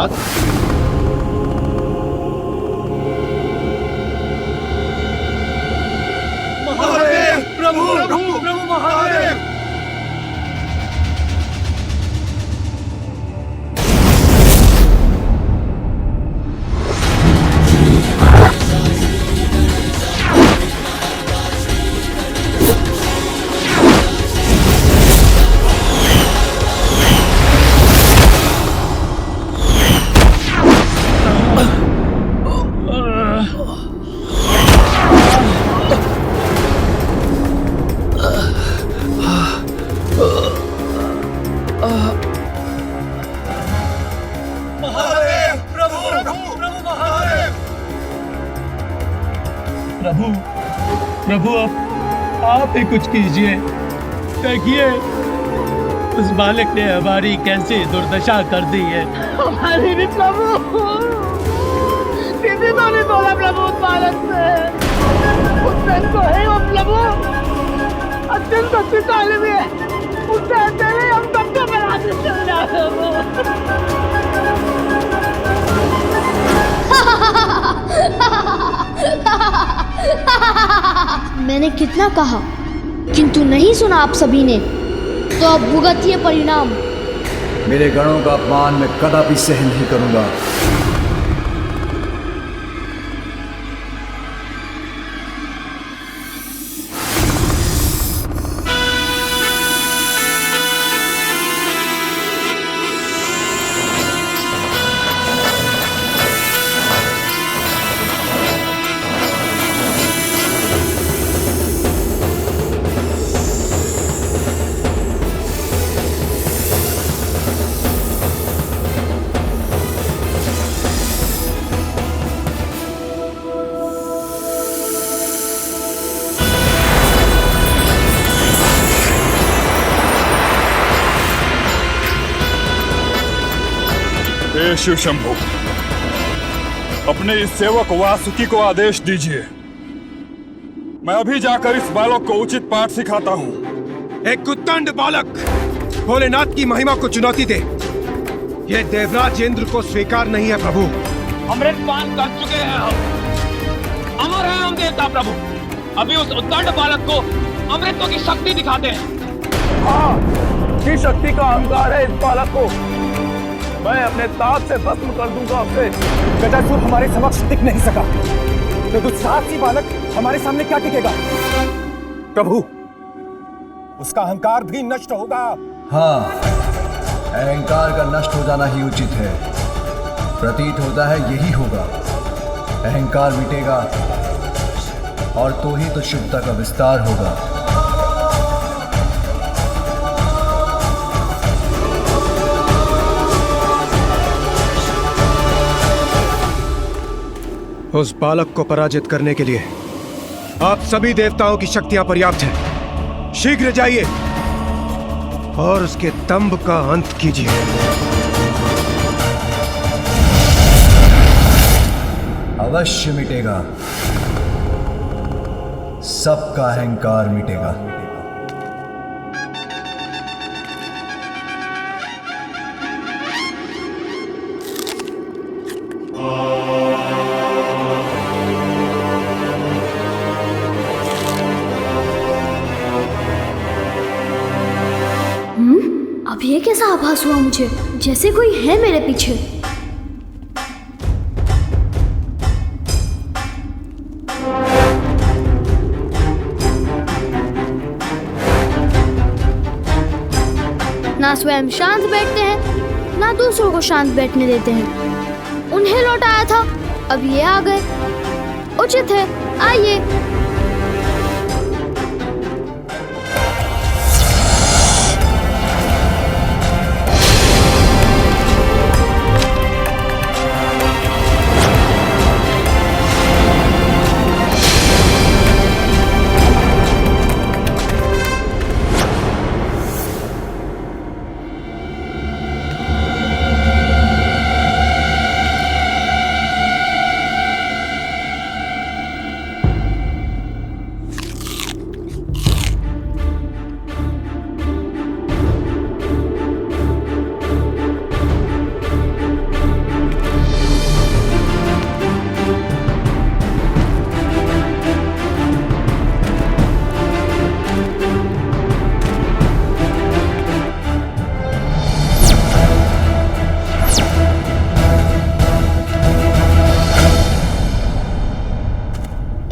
साथ महादेव, प्रभु प्रभु प्रभु महादेव। प्रभु आप ही कुछ कीजिए। देखिए उस बालक ने हमारी कैसी दुर्दशा कर दी है। हमारी भी प्रभु, किसी को नहीं बोला प्रभु उस बालक से। उससे तो है वो प्रभु, अत्यंत शक्तिशाली भी है। उससे अकेले हम सबको बना के चल जाए। मैंने कितना कहा किंतु नहीं सुना आप सभी ने, तो अब भुगतिए परिणाम। मेरे गणों का अपमान मैं कदापि सहन नहीं करूंगा। शिव शंभु, अपने इस सेवक वासुकी को आदेश दीजिए। मैं अभी जाकर इस बालक को उचित पाठ सिखाता हूँ। एक कुत्तंड बालक भोलेनाथ की महिमा को चुनौती दे, ये देवराज इंद्र को स्वीकार नहीं है प्रभु। अमृतपान कर चुके हैं हम, अमर है हम देवता प्रभु। अभी उस उद्दंड बालक को अमृतों की शक्ति दिखाते हैं। हाँ, की शक्ति का अहंकार है इस बालक को। मैं अपने ताप से भस्म कर दूंगा उसे। गजासुर हमारे समक्ष टिक नहीं सका, तो दुस्साहसी बालक हमारे सामने क्या टिकेगा? प्रभु, उसका अहंकार भी नष्ट होगा। हाँ, अहंकार का नष्ट हो जाना ही उचित है। प्रतीत होता है यही होगा। अहंकार मिटेगा और तो ही तो शुद्धता का विस्तार होगा। उस बालक को पराजित करने के लिए आप सभी देवताओं की शक्तियां पर्याप्त हैं। शीघ्र जाइए और उसके दंभ का अंत कीजिए। अवश्य मिटेगा, सबका अहंकार मिटेगा। अब ये कैसा आभास हुआ मुझे, जैसे कोई है मेरे पीछे। ना स्वयं शांत बैठते हैं, ना दूसरों को शांत बैठने देते हैं। उन्हें लौटाया था, अब ये आ गए। उचित है, आइए।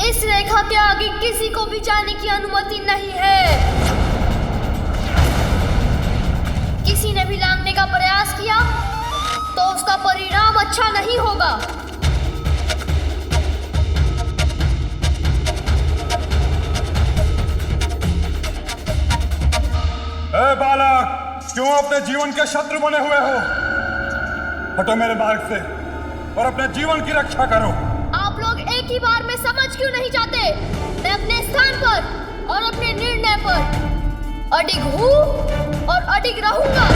इस रेखा के आगे किसी को भी जाने की अनुमति नहीं है। किसी ने भी लांघने का प्रयास किया तो उसका परिणाम अच्छा नहीं होगा। ए बालक, क्यों अपने जीवन के शत्रु बने हुए हो? हटो मेरे मार्ग से और अपने जीवन की रक्षा करो। आप लोग एक ही बार में समझ क्यों नहीं जाते? मैं अपने स्थान पर और अपने निर्णय पर अडिग हूँ और अडिग रहूंगा।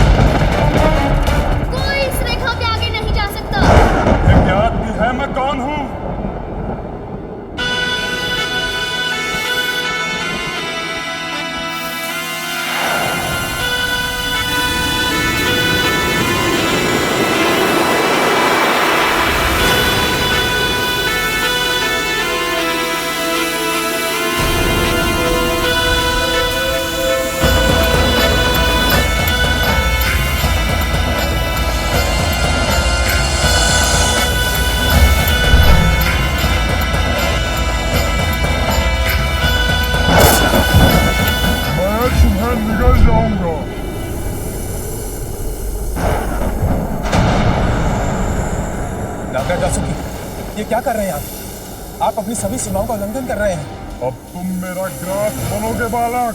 कोई इस रेखा के आगे नहीं जा सकता। ये ज्ञात भी है मैं कौन हूँ? निकल जाऊंगा। नागराज वासुकी, ये क्या कर रहे हैं आप अपनी सभी सीमाओं का उल्लंघन कर रहे हैं। अब तुम मेरा ग्रास बनोगे बालक।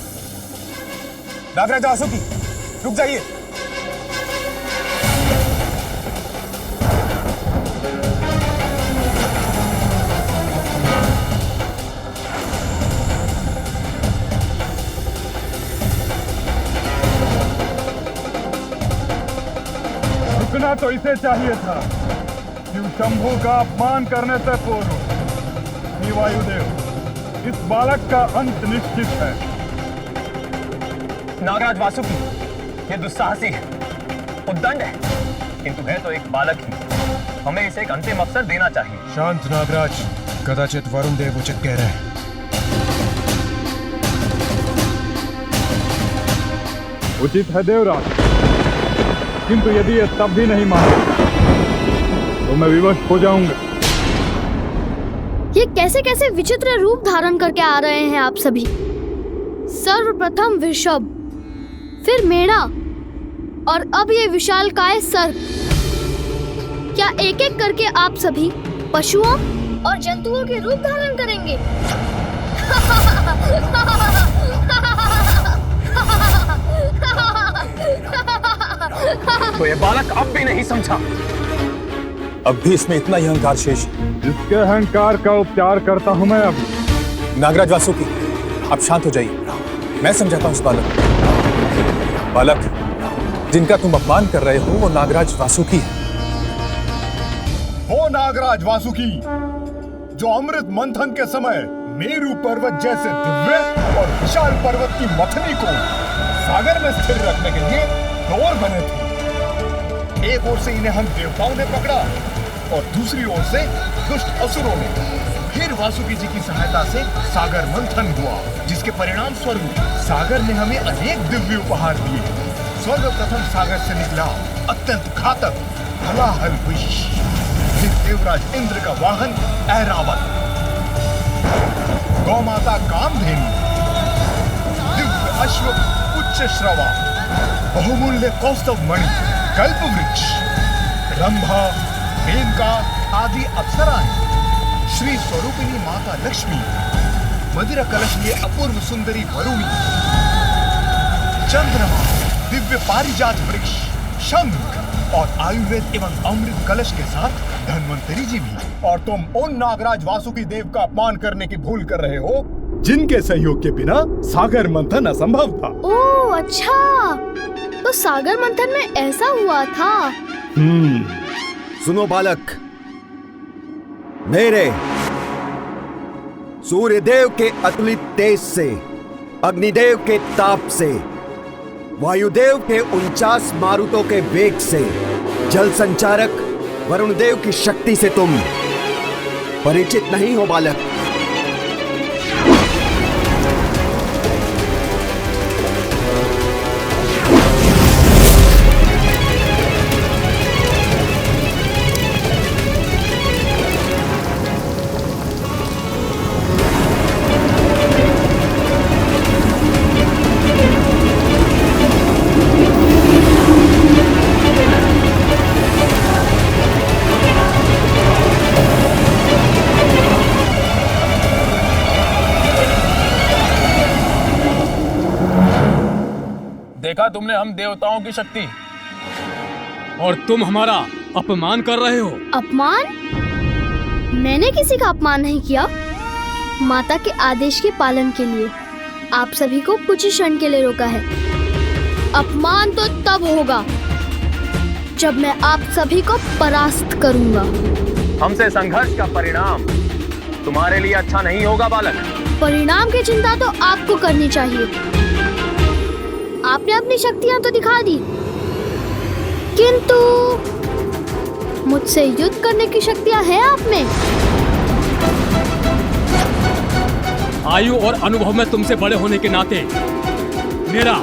नागराज वासुकी, रुक जाइए। रुकना तो इसे चाहिए था। शिव शंभू का अपमान करने से पूर्व हे वायुदेव, इस बालक का अंत निश्चित है। नागराज वासुकी, ये दुस्साहसी है, उद्दंड है, किंतु है तो एक बालक ही। हमें इसे एक अंतिम अवसर देना चाहिए। शांत नागराज, कदाचित वरुण देव उचित कह रहे हैं। उचित है देवराज, किंतु यदि ये तब भी नहीं माने तो मैं विवश हो जाऊंगा। ये कैसे कैसे विचित्र रूप धारण करके आ रहे हैं आप सभी। सर्वप्रथम वृषभ, फिर मेढ़ा और अब ये विशालकाय सर्प। क्या एक एक करके आप सभी पशुओं और जंतुओं के रूप धारण करेंगे? तो ये बालक अब भी नहीं समझा। अब भी इसमें इतना ही अहंकार शेष है। जिसके अहंकार का उपचार करता हूं मैं अब। नागराज वासुकी, आप शांत हो जाइए, मैं समझाता हूं इस बालक को। बालक, जिनका तुम अपमान कर रहे हो वो नागराज वासुकी है। वो नागराज वासुकी जो अमृत मंथन के समय मेरू पर्वत जैसे दिव्य और विशाल पर्वत की मथनी को सागर में स्थिर रखने के लिए डोर बने थे। एक ओर से इन्हें हम देवताओं ने पकड़ा और दूसरी ओर से दुष्ट असुरों ने। फिर वासुकी जी की सहायता से सागर मंथन हुआ, जिसके परिणाम स्वरूप सागर ने हमें अनेक दिव्य उपहार दिए। सर्वप्रथम सागर से निकला अत्यंत घातक हलाहल विष, फिर देवराज इंद्र का वाहन ऐरावत, गौमाता कामधेनु, दिव्य अश्व उच्च श्रवा, बहुमूल्य कौस्तव मणि, कल्प वृक्ष, रंभा, मेनका आदि अप्सराएं, श्री स्वरूपिणी माता लक्ष्मी, मदिरा कलश लिए अपूर्व सुंदरी वरुणी, चंद्रमा, दिव्य पारिजात वृक्ष, शंख और आयुर्वेद एवं अमृत कलश के साथ धन्वंतरी जी भी। और तुम उन नागराज वासुकी देव का अपमान करने की भूल कर रहे हो जिनके सहयोग के बिना सागर मंथन असंभव था। ओह अच्छा, तो सागर मंथन में ऐसा हुआ था। सुनो बालक, मेरे सूर्यदेव के अतुलित तेज से, अग्निदेव के ताप से, वायुदेव के 49 मारुतों के वेग से, जल संचारक वरुण देव की शक्ति से तुम परिचित नहीं हो बालक। देखा तुमने हम देवताओं की शक्ति। और तुम हमारा अपमान कर रहे हो। अपमान? मैंने किसी का अपमान नहीं किया। माता के आदेश के पालन के लिए आप सभी को कुछ ही क्षण के लिए रोका है। अपमान तो तब होगा जब मैं आप सभी को परास्त करूंगा। हमसे संघर्ष का परिणाम तुम्हारे लिए अच्छा नहीं होगा बालक। परिणाम की चिंता तो आपको करनी चाहिए। आपने अपनी शक्तियां तो दिखा दी, किंतु मुझसे युद्ध करने की शक्तियां हैं आप में। आयु और अनुभव में तुमसे बड़े होने के नाते मेरा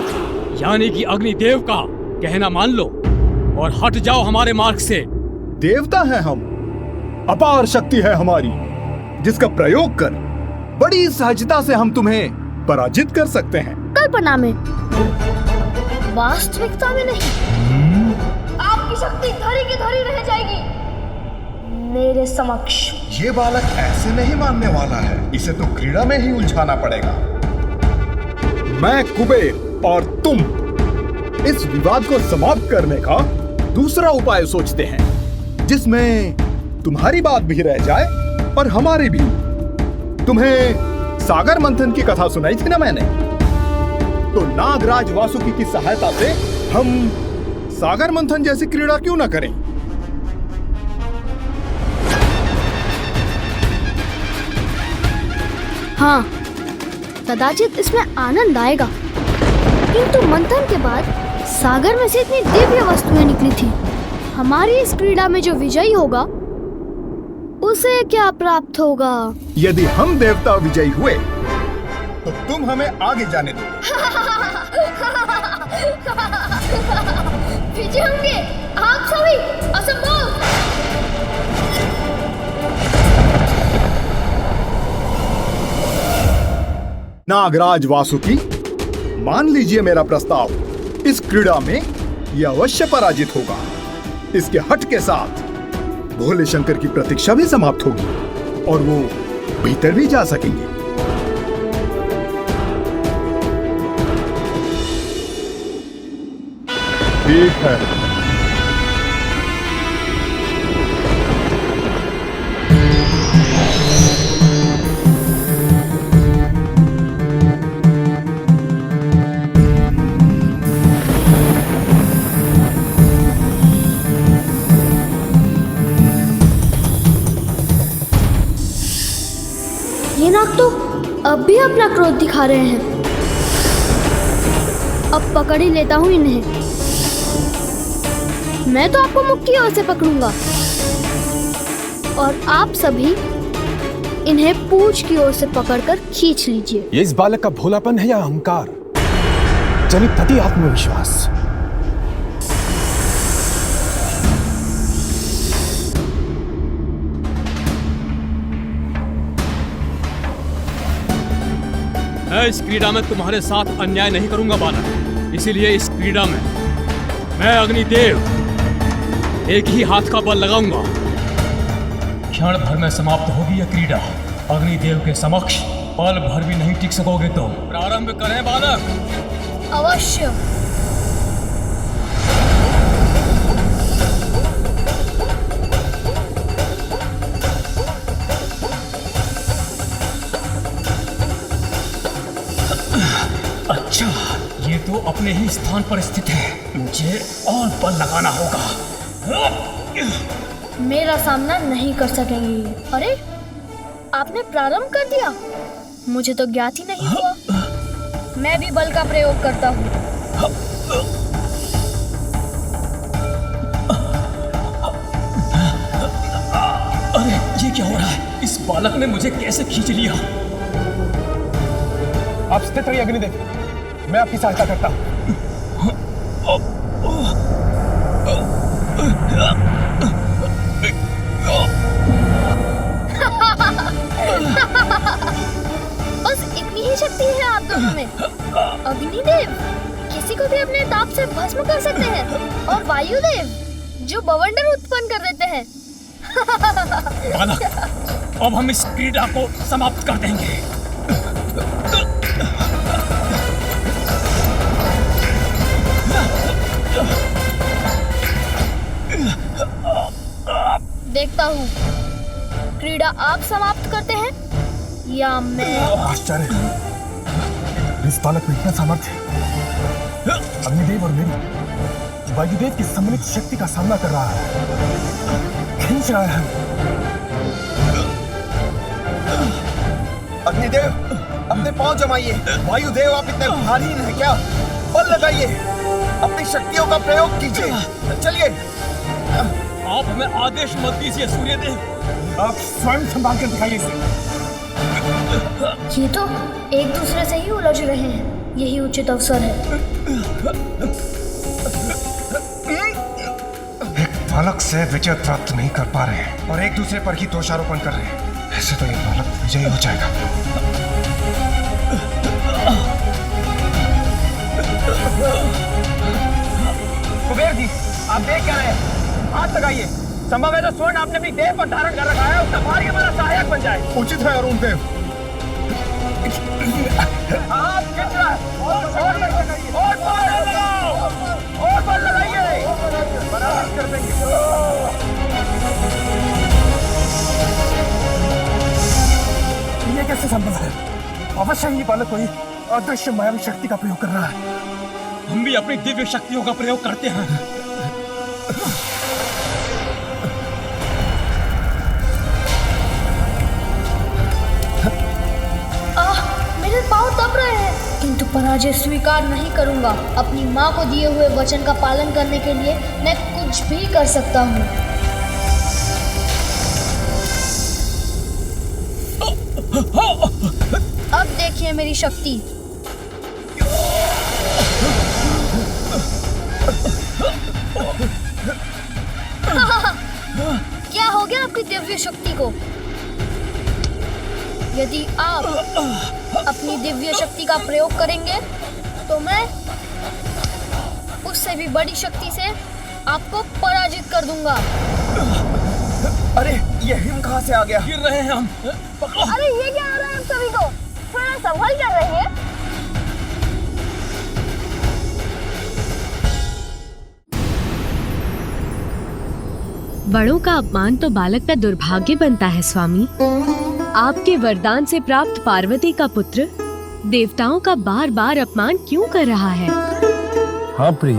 यानी कि अग्निदेव का कहना मान लो और हट जाओ हमारे मार्ग से। देवता हैं हम, अपार शक्ति है हमारी, जिसका प्रयोग कर बड़ी सहजता से हम तुम्हें पराजित कर सकते हैं। कल्पना में, वास्तविकता में नहीं। आपकी शक्ति धरी की धरी रह जाएगी मेरे समक्ष। ये बालक ऐसे नहीं मानने वाला है, इसे तो क्रीड़ा में ही उलझाना पड़ेगा। मैं कुबेर और तुम इस विवाद को समाप्त करने का दूसरा उपाय सोचते हैं, जिसमें तुम्हारी बात भी रह जाए और हमारी भी। तुम्हें सागर मंथन की कथा सुनाई थी ना मैंने, तो नागराज वासुकी की सहायता से हम सागर मंथन जैसी क्रीड़ा क्यों ना करें? हाँ, कदाचित इसमें आनंद आएगा, किंतु मंथन के बाद सागर में से इतनी दिव्य वस्तुएं निकली थी। हमारी इस क्रीड़ा में जो विजयी होगा उसे क्या प्राप्त होगा? यदि हम देवता विजयी हुए तो तुम हमें आगे जाने दो। विजय होंगे आप सभी? असंभव। नागराज वासुकी, मान लीजिए मेरा प्रस्ताव। इस क्रीड़ा में यह अवश्य पराजित होगा। इसके हट के साथ भोले शंकर की प्रतीक्षा भी समाप्त होगी और वो भीतर भी जा सकेंगे। ठीक है। ये नाग तो अब भी अपना क्रोध दिखा रहे हैं। अब पकड़ ही लेता हूँ इन्हें। मैं तो आपको मुख की ओर से पकड़ूंगा और आप सभी इन्हें पूंछ की ओर से पकड़कर खींच लीजिए। ये इस बालक का भोलापन है या अहंकार जनित अति आत्मविश्वास? मैं इस क्रीड़ा में तुम्हारे साथ अन्याय नहीं करूंगा बालक। इसीलिए इस क्रीड़ा में मैं अग्निदेव एक ही हाथ का बल लगाऊंगा। क्षण भर में समाप्त होगी यह क्रीड़ा। अग्निदेव के समक्ष पल भर भी नहीं टिक सकोगे तुम। प्रारंभ करें बालक? अवश्य। अच्छा, ये तो अपने ही स्थान पर स्थित है। मुझे और बल लगाना होगा। मेरा सामना नहीं कर सकेंगे। अरे, आपने प्रारंभ कर दिया? मुझे तो ज्ञात ही नहीं हुआ। मैं भी बल का प्रयोग करता हूँ। अरे, ये क्या हो रहा है? इस बालक ने मुझे कैसे खींच लिया? आप स्थित रहिए अग्निदेव, मैं आपकी सहायता करता हूँ। बस इतनी ही शक्ति है आप दोनों में। अग्निदेव किसी को भी अपने ताप से भस्म कर सकते हैं और वायुदेव जो बवंडर उत्पन्न कर देते हैं। बालक, अब हम इस क्रीड़ा को समाप्त कर देंगे। देखता हूँ क्रीड़ा आप समाप्त करते हैं या मैं। आश्चर्य, इस बालक में इतना सामर्थ्य। अग्निदेव और मेरी वायुदेव की सम्मिलित शक्ति का सामना कर रहा है, खींच रहा है। अग्निदेव, अपने पांव जमाइए। वायुदेव, आप इतने भारी हैं क्या? बल लगाइए, अपनी शक्तियों का प्रयोग कीजिए। चलिए। आप हमें आदेश मत दीजिए सूर्यदेव। आप स्वयं संभाल कर दिखाइए इसे। ये तो एक दूसरे से ही उलझ रहे हैं, यही उचित अवसर है। एक बालक से विजय प्राप्त नहीं कर पा रहे हैं और एक दूसरे पर ही दोषारोपण कर रहे हैं। ऐसे तो ये बालक विजयी हो जाएगा। कुबेर जी, आप देख क्या रहे हैं? हाथ लगाइए। संभव है तो स्वर्ण आपने अपनी देह पर धारण कर रखा है, उसका भारी हमारा सहायक बन जाए। उचित है अरुण देव। आप खींच रहा है। और बल लगाइए। बराबर कर देंगे। ये कैसे संभव है? अवश्य ही बालक कोई अदृश्य मायावी शक्ति का प्रयोग कर रहा है। हम भी अपनी दिव्य शक्तियों का प्रयोग करते हैं। मेरे पाँव दब रहे हैं, किंतु पराजय स्वीकार नहीं करूंगा। अपनी माँ को दिए हुए वचन का पालन करने के लिए मैं कुछ भी कर सकता हूँ। अब देखिए मेरी शक्ति। क्या हो गया आपकी दिव्य शक्ति को? यदि आप अपनी दिव्य शक्ति का प्रयोग करेंगे तो मैं उससे भी बड़ी शक्ति से आपको पराजित कर दूंगा। अरे ये हिम कहाँ से आ गया? गिर रहे हैं हम। अरे ये क्या आ रहा है हम सभी को? थोड़ा संभल कर रहिए। बड़ों का अपमान तो बालक का दुर्भाग्य बनता है स्वामी। आपके वरदान से प्राप्त पार्वती का पुत्र देवताओं का बार बार अपमान क्यों कर रहा है? हाँ प्रिय,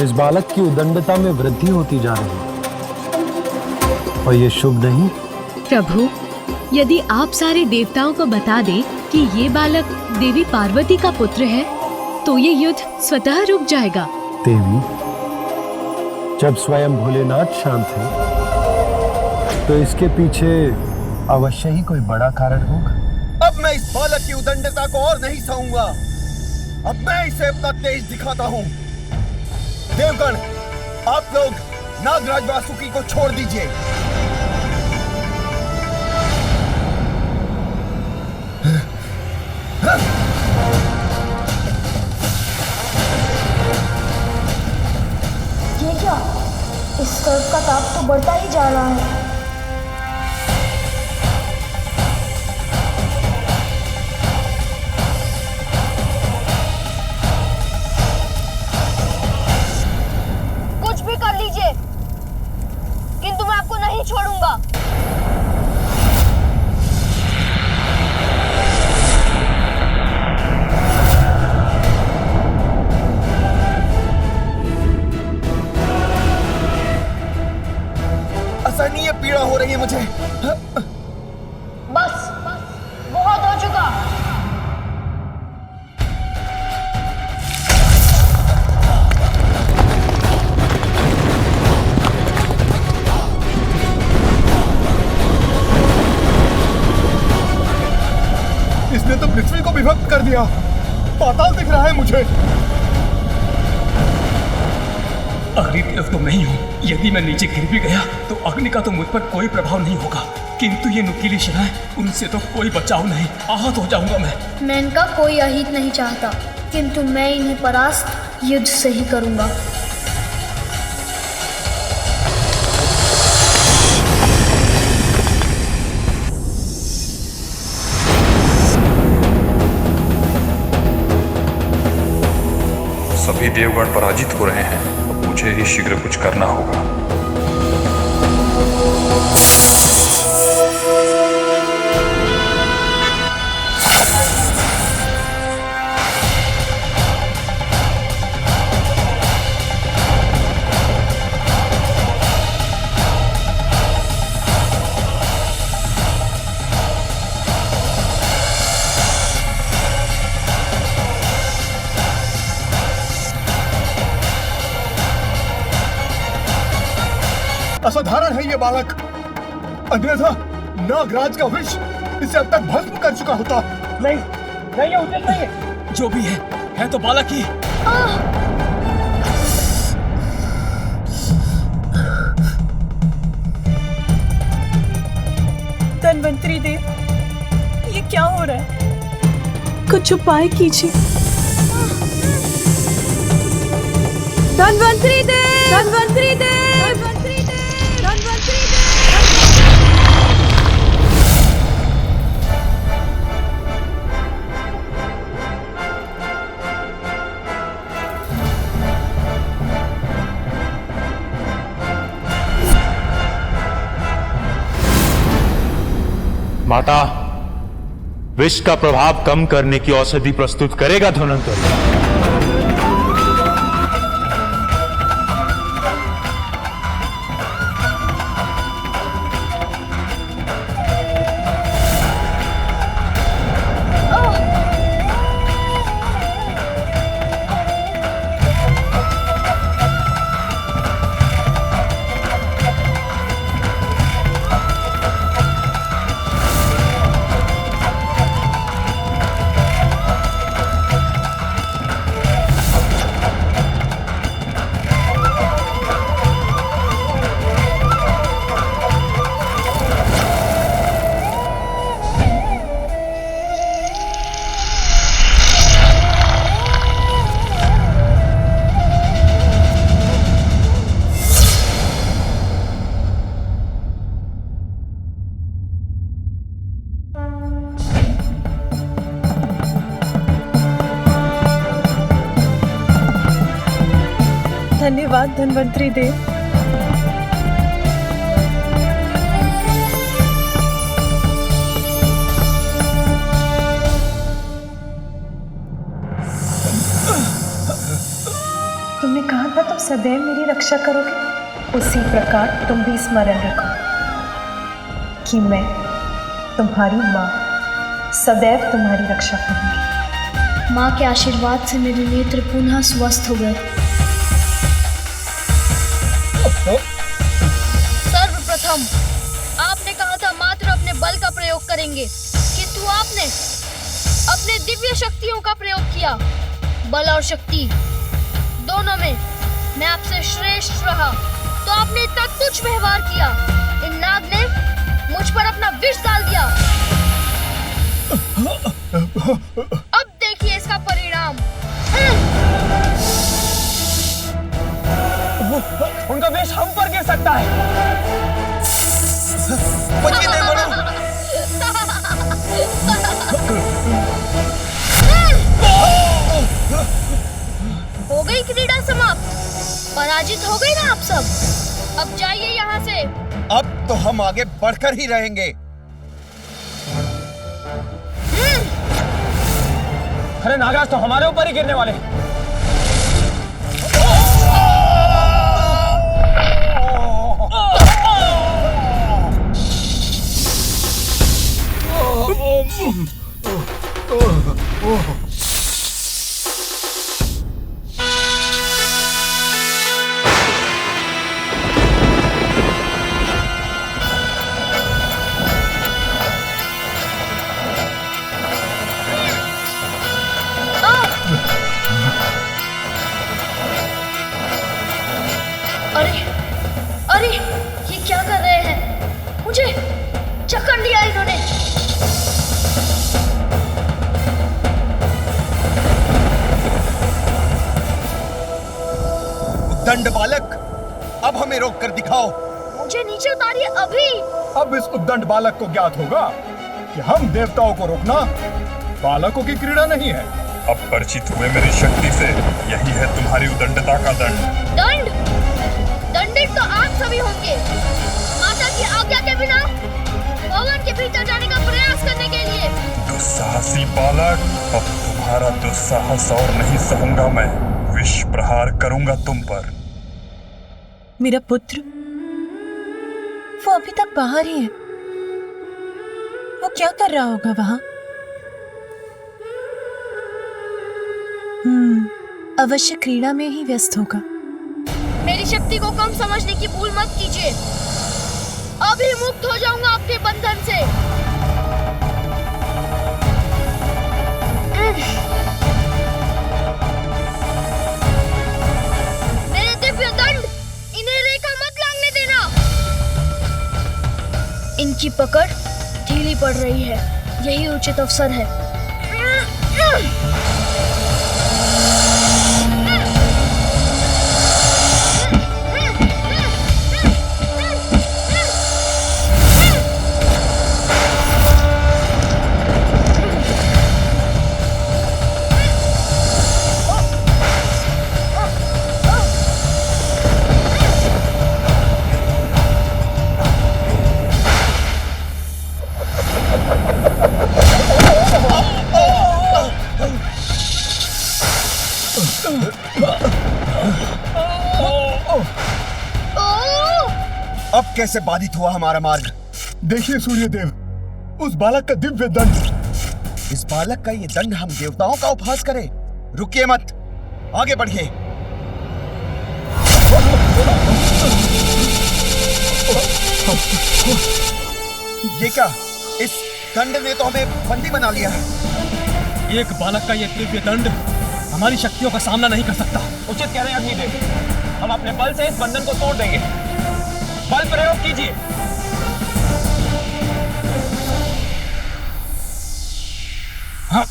इस बालक की उदंडता में वृद्धि होती जा रही है और ये शुभ नहीं। प्रभु, यदि आप सारे देवताओं को बता दें कि ये बालक देवी पार्वती का पुत्र है, तो ये युद्ध स्वतः रुक जाएगा। देवी, जब स्वयं भोलेनाथ शांत है, तो इसके पीछे अवश्य ही कोई बड़ा कारण होगा। अब मैं इस बालक की उदंडता को और नहीं सहूंगा। अब मैं इसे अपना तेज दिखाता हूँ। देवगण, आप लोग नागराज वासुकी को छोड़ दीजिए। ये क्या? इस सर्प का ताप तो बढ़ता ही जा रहा है। कुछ भी कर लीजिए, किंतु मैं आपको नहीं छोड़ूंगा। असहनीय पीड़ा हो रही है मुझे। बस बहुत हो चुका। इसने तो पृथ्वी को विभक्त कर दिया। पाताल दिख रहा है मुझे। अग्निदेव तो नहीं हूँ। यदि मैं नीचे गिर भी गया तो अग्नि का तो मुझ पर कोई प्रभाव नहीं होगा, किंतु ये नुकीली शिलाएं, उनसे तो कोई बचाव नहीं। आहत हो जाऊंगा मैं इनका कोई अहित नहीं चाहता, किंतु मैं इन्हें परास्त युद्ध से ही करूंगा। सभी देवगण पराजित हो रहे हैं, मुझे ही शीघ्र कुछ करना होगा। असाधारण है ये बालक। अन्यथा नागराज का विष इसे अब तक भस्म कर चुका होता। नहीं नहीं, ये उचित नहीं है। जो भी है तो बालक ही। धन्वंतरी देव, ये क्या हो रहा है? कुछ उपाय कीजिए। धन्वंतरी देव, धन्वंतरी देव, धन्वंतरी देव, धन्वंतरी देव। माता, विष का प्रभाव कम करने की औषधि प्रस्तुत करेगा धन्वंतरी। धन्यवाद धन्वंतरी देव। तुमने कहा था तुम सदैव मेरी रक्षा करोगे, उसी प्रकार तुम भी स्मरण रखो कि मैं तुम्हारी माँ सदैव तुम्हारी रक्षा करूंगी। माँ के आशीर्वाद से मेरे नेत्र पुनः स्वस्थ हो गए। सर्वप्रथम आपने कहा था मात्र अपने बल का प्रयोग करेंगे, किंतु आपने अपने दिव्य शक्तियों का प्रयोग किया। बल और शक्ति दोनों में मैं आपसे श्रेष्ठ रहा, तो आपने इतना तुच्छ व्यवहार किया। इन नाग ने मुझ पर अपना विष डाल दिया। अब देखिए इसका परिणाम। उनका विष हम पर गिर सकता है। हो गई क्रीड़ा समाप्त, पराजित हो गई ना आप सब। अब जाइए यहाँ से। अब तो हम आगे बढ़कर ही रहेंगे। अरे नागराज तो हमारे ऊपर ही गिरने वाले। अरे अरे ये क्या कर रहे हैं? मुझे चक्कर लिया इन्होंने। दंड बालक, अब हमें रोक कर दिखाओ। मुझे नीचे उतारिए अभी। अब इस उद्दंड बालक को ज्ञात होगा कि हम देवताओं को रोकना बालकों की क्रीड़ा नहीं है। अब परिचित हुए मेरी शक्ति से, यही है तुम्हारी उदंडता का दंड। दंड? दंडित तो आप सभी होंगे। माता की आज्ञा के बिना भवन के भीतर जाने का प्रयास करने के लिए। दुस्साहसी बालक, अब तुम्हारा दुस्साहस और नहीं सहूंगा मैं। विष प्रहार करूंगा तुम पर। मेरा पुत्र, वो अभी तक बाहर ही है। वो क्या कर रहा होगा वहां? अवश्य क्रीड़ा में ही व्यस्त होगा। मैं मेरी शक्ति को कम समझने की भूल मत कीजिए। अभी मुक्त हो जाऊंगा आपके बंधन से। मेरे दिव्य दंड, इन्हें रेखा मत लागने देना। इनकी पकड़ ढीली पड़ रही है, यही उचित अवसर है। अब कैसे बाधित हुआ हमारा मार्ग? देखिए सूर्यदेव, उस बालक का दिव्य दंड। इस बालक का ये दंड हम देवताओं का उपहास करें? रुकिए मत, आगे बढ़िए। ये क्या? इस दंड ने तो हमें बंदी बना लिया है। एक बालक का ये दिव्य दंड हमारी शक्तियों का सामना नहीं कर सकता। उचित कह रहे हैं अग्निदेव, हम अपने बल से इस बंधन को तोड़ देंगे। बल प्रयोग कीजिए। हाँ।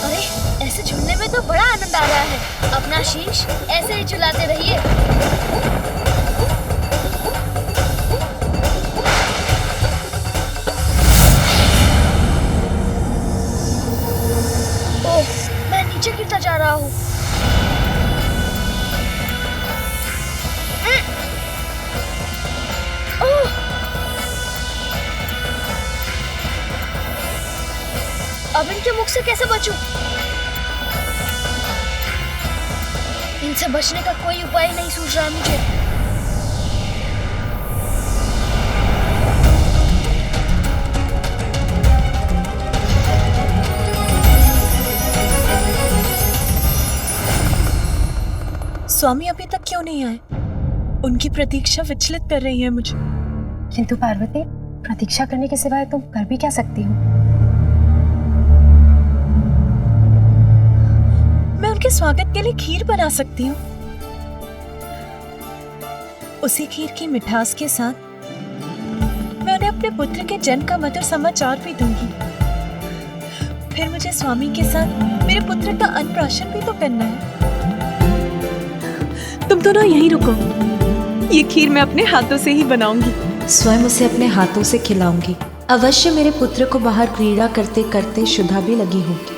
अरे, ऐसे झूलने में तो बड़ा आनंद आ रहा है। अपना शीश ऐसे ही झुलाते रहिए। नीचे गिरता जा रहा हूँ। अब इनके मुख से कैसे बचूं? इनसे बचने का कोई उपाय नहीं सूझ रहा मुझे। स्वामी अभी तक क्यों नहीं आए? उनकी प्रतीक्षा विचलित कर रही है मुझे। किंतु पार्वती, प्रतीक्षा करने के सिवाय तुम कर भी क्या सकती हो? मैं उनके स्वागत के लिए खीर बना सकती हूँ। उसी खीर की मिठास के साथ मैं उन्हें अपने पुत्र के जन्म का मधुर समाचार भी दूंगी। फिर मुझे स्वामी के साथ मेरे पुत्र का अन्नप्राशन भी तो करना है। तुम दोनों यहीं रुको, ये खीर मैं अपने हाथों से ही बनाऊंगी। स्वयं उसे अपने हाथों से खिलाऊंगी। अवश्य मेरे पुत्र को बाहर क्रीड़ा करते करते शुद्धा भी लगी होगी।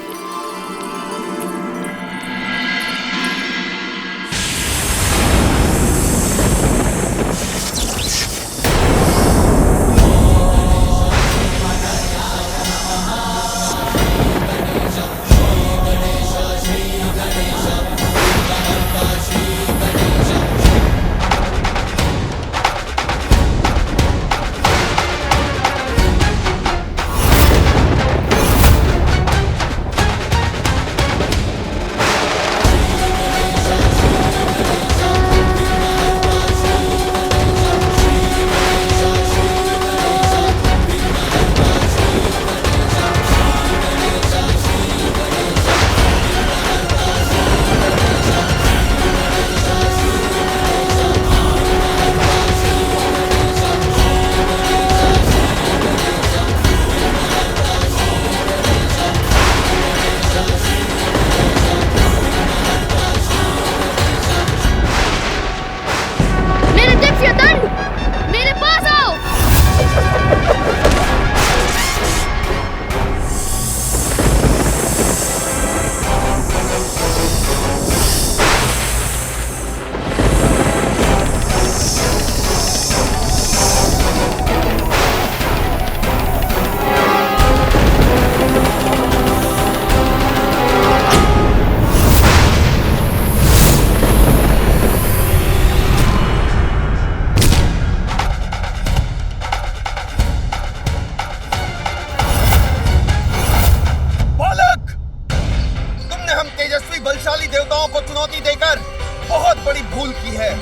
देकर बहुत बड़ी भूल की है।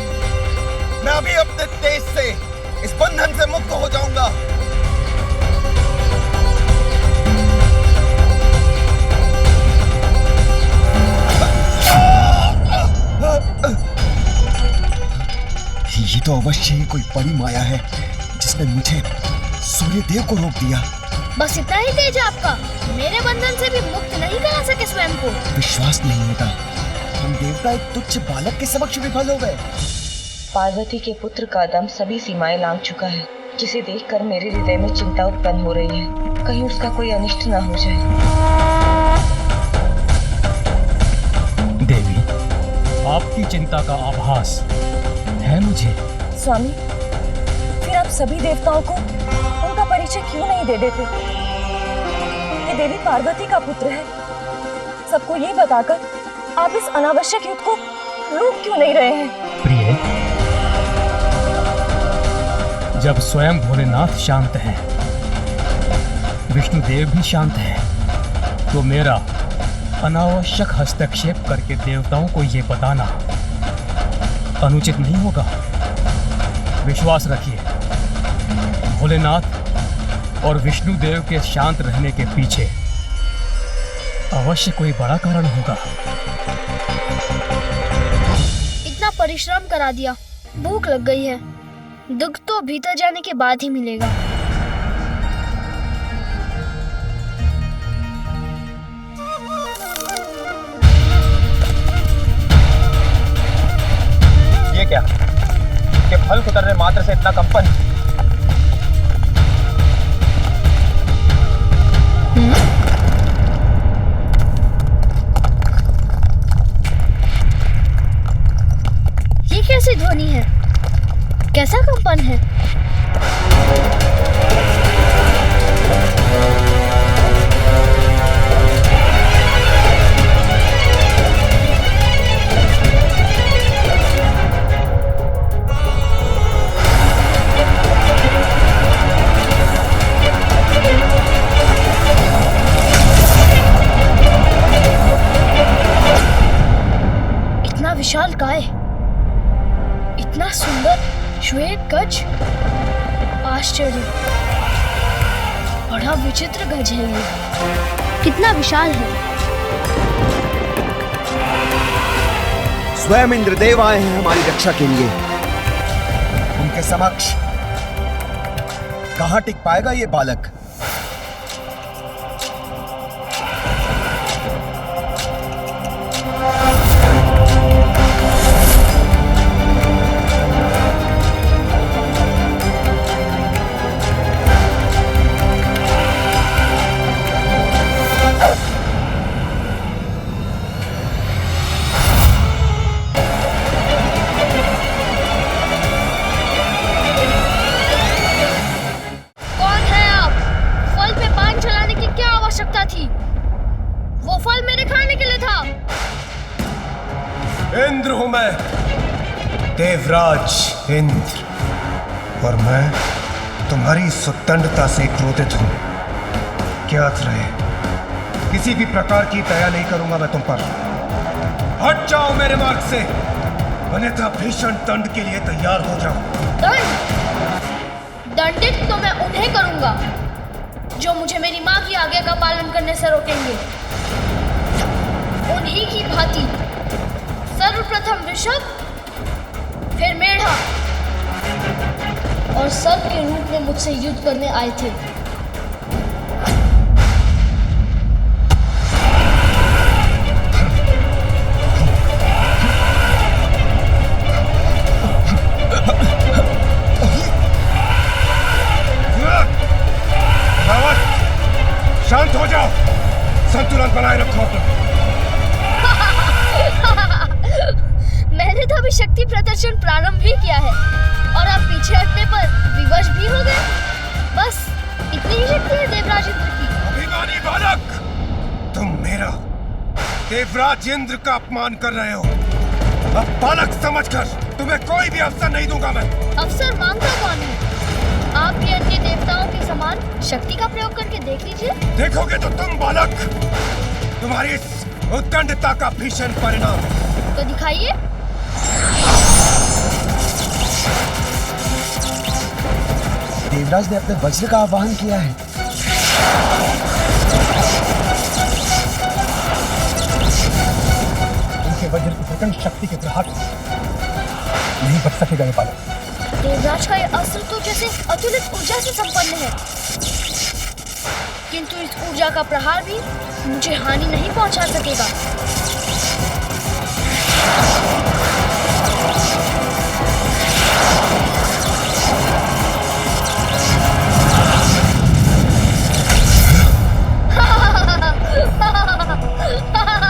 मैं अभी अपने तेज से इस बंधन से मुक्त हो जाऊंगा। ये तो अवश्य ही कोई बड़ी माया है जिसने मुझे सूर्यदेव को रोक दिया। बस इतना ही तेज है आपका? मेरे बंधन से भी मुक्त नहीं करा सके स्वयं को? विश्वास नहीं होता। हम देवता एक तुच्छ बालक के समक्ष विफल हो गए। पार्वती के पुत्र का दम सभी सीमाएं लांघ चुका है, जिसे देखकर मेरे हृदय में चिंता उत्पन्न हो रही है। कहीं उसका कोई अनिष्ट ना हो जाए। देवी, आपकी चिंता का आभास है मुझे। स्वामी, फिर आप सभी देवताओं को उनका परिचय क्यों नहीं दे देते? ये देवी पार्वती का पुत्र है। सबको ये बताकर आप इस अनावश्यक युद्ध को रोक क्यों नहीं रहे हैं? प्रिय, जब स्वयं भोलेनाथ शांत है, विष्णुदेव भी शांत है, तो मेरा अनावश्यक हस्तक्षेप करके देवताओं को ये बताना अनुचित नहीं होगा। विश्वास रखिए, भोलेनाथ और विष्णुदेव के शांत रहने के पीछे अवश्य कोई बड़ा कारण होगा। इतना परिश्रम करा दिया, भूख लग गई है। दुख तो भीतर जाने के बाद ही मिलेगा। ये क्या कि फल कुतरने मात्र से इतना कंपन? ये कैसी ध्वनि है? कैसा कंपन है? इतना विशाल काय, इतना सुंदर श्वेत गज, आश्चर्य, बड़ा विचित्र गज है ये। कितना विशाल है। स्वयं इंद्रदेव आए हैं हमारी रक्षा के लिए। उनके समक्ष कहां टिक पाएगा ये बालक? वो फल मेरे खाने के लिए था। इंद्र हूं मैं, देवराज इंद्र, और मैं तुम्हारी सुदंडता से क्रोधित हूं। ज्ञात रहे, किसी भी प्रकार की दया नहीं करूंगा मैं तुम पर। हट जाओ मेरे मार्ग से, अन्यथा भीषण दंड के लिए तैयार हो जाओ। दंड? दंडित तो मैं उन्हें करूंगा जो मुझे मेरी माँ की आज्ञा का पालन करने से रोकेंगे। उन्हीं की भांति सर्वप्रथम वृषभ, फिर मेढ़ा, और सर्प के रूप में मुझसे युद्ध करने आए थे। शांत हो जाओ, संतुलन बनाए रखो अपना। मैंने तो अभी शक्ति प्रदर्शन प्रारंभ ही किया है और आप पीछे हटने पर विवश भी हो गए। बस इतनी ही शक्ति है देवराज इंद्र की। अभिमानी बालक, तुम मेरा देवराज इंद्र का अपमान कर रहे हो। अब बालक समझकर तुम्हें कोई भी अवसर नहीं दूंगा मैं। अवसर मांगता कौन है? आप भी अन्य देवताओं के समान शक्ति का प्रयोग करके देख लीजिए। देखोगे तो तुम बालक, तुम्हारी इस उद्दंडता का भीषण परिणाम तो दिखाइए। देवराज ने अपने वज्र का आवाहन किया है। उनके वज्र की प्रचंड शक्ति के प्रहार नहीं बच सकेगा ये बालक। देवराज का ये अस्त्र तो जैसे अतुलित ऊर्जा से संपन्न है, किंतु इस ऊर्जा का प्रहार भी मुझे हानि नहीं पहुंचा सकेगा।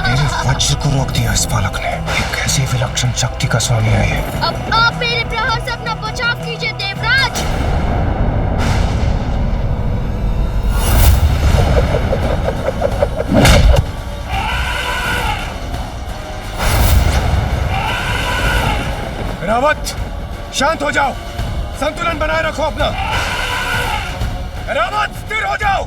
मेरे वज्र को रोक दिया इस बालक ने। एक कैसी विलक्षण शक्ति का स्वामी है ये। अब आप मेरे प्रहार से अपना बचाव कीजिए देवराज। रावत, शांत हो जाओ, संतुलन बनाए रखो अपना। रावत, स्थिर हो जाओ।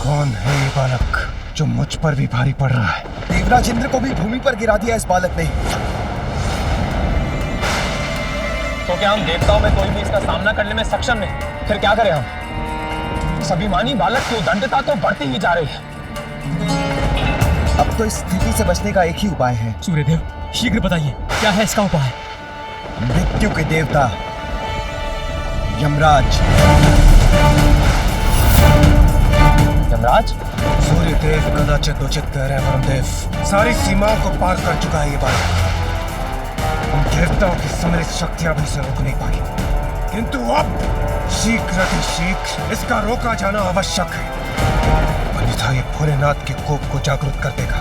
कौन है ये बालक जो मुझ पर भी भारी पड़ रहा है? देवराज इंद्र को भी भूमि पर गिरा दिया इस बालक ने। तो क्या हम देवताओं में कोई भी इसका सामना करने में सक्षम नहीं? फिर क्या करें हम? इस अभिमानी बालक की उदंडता तो बढ़ती ही जा रही है। अब तो इस स्थिति से बचने का एक ही उपाय है। सूर्यदेव, शीघ्र बताइए, क्या है इसका उपाय? मृत्यु के देवता यमराज। यमराज? सूर्यदेव कदाचित उचित कह रहे हैं वरुणदेव। सारी सीमाओं को पार कर चुका है ये बालक। उन देवताओं की सम्मिलित शक्तियां भी इसे रोक नहीं पाई, किंतु अब शीघ्र इसका रोका जाना आवश्यक है, अन्यथा ये भोलेनाथ के कोप को जागृत कर देगा।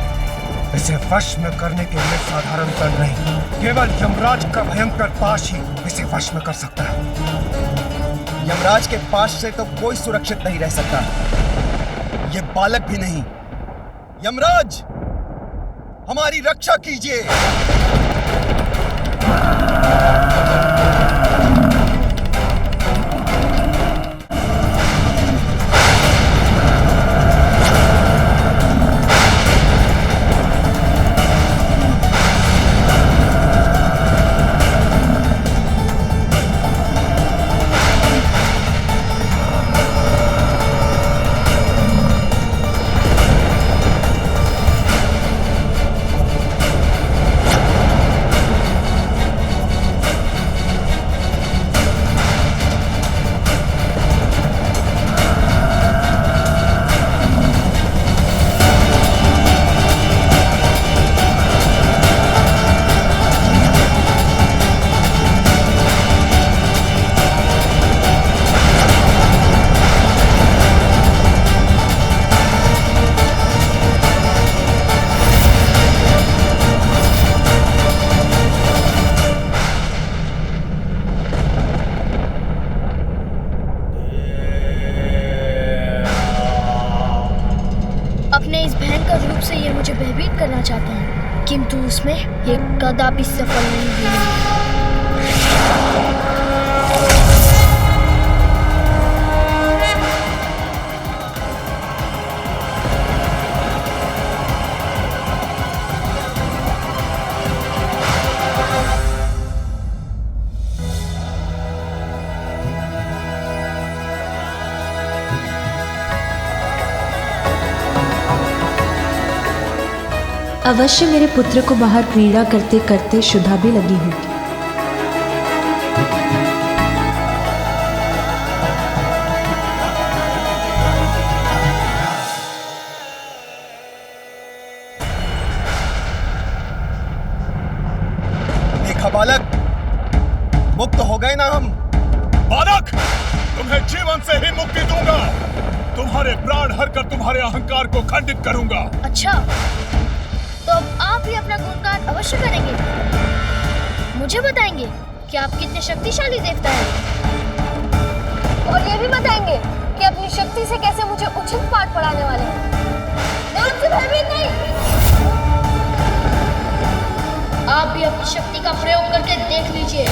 इसे वश में करने के लिए साधारण दंड नहीं, केवल यमराज का भयंकर पाश ही इसे वश में कर सकता है। यमराज के पाश से तो कोई सुरक्षित नहीं रह सकता, ये बालक भी नहीं। यमराज, हमारी रक्षा कीजिए। चाहता हूँ, किंतु उसमें ये कदापि सफल नहीं हुई। अवश्य मेरे पुत्र को बाहर क्रीड़ा करते करते शुद्धा भी लगी होगी। देखा बालक, मुक्त हो गए ना हम। बालक, तुम्हें जीवन से ही मुक्ति दूंगा। तुम्हारे प्राण हर कर तुम्हारे अहंकार को खंडित करूंगा। अच्छा, तो अब आप ही अपना गुणगान अवश्य करेंगे, मुझे बताएंगे कि आप कितने शक्तिशाली देवता हैं, और ये भी बताएंगे कि अपनी शक्ति से कैसे मुझे उचित पाठ पढ़ाने वाले हैं? मैं उनसे भयभीत नहीं। आप भी अपनी शक्ति का प्रयोग करके देख लीजिए।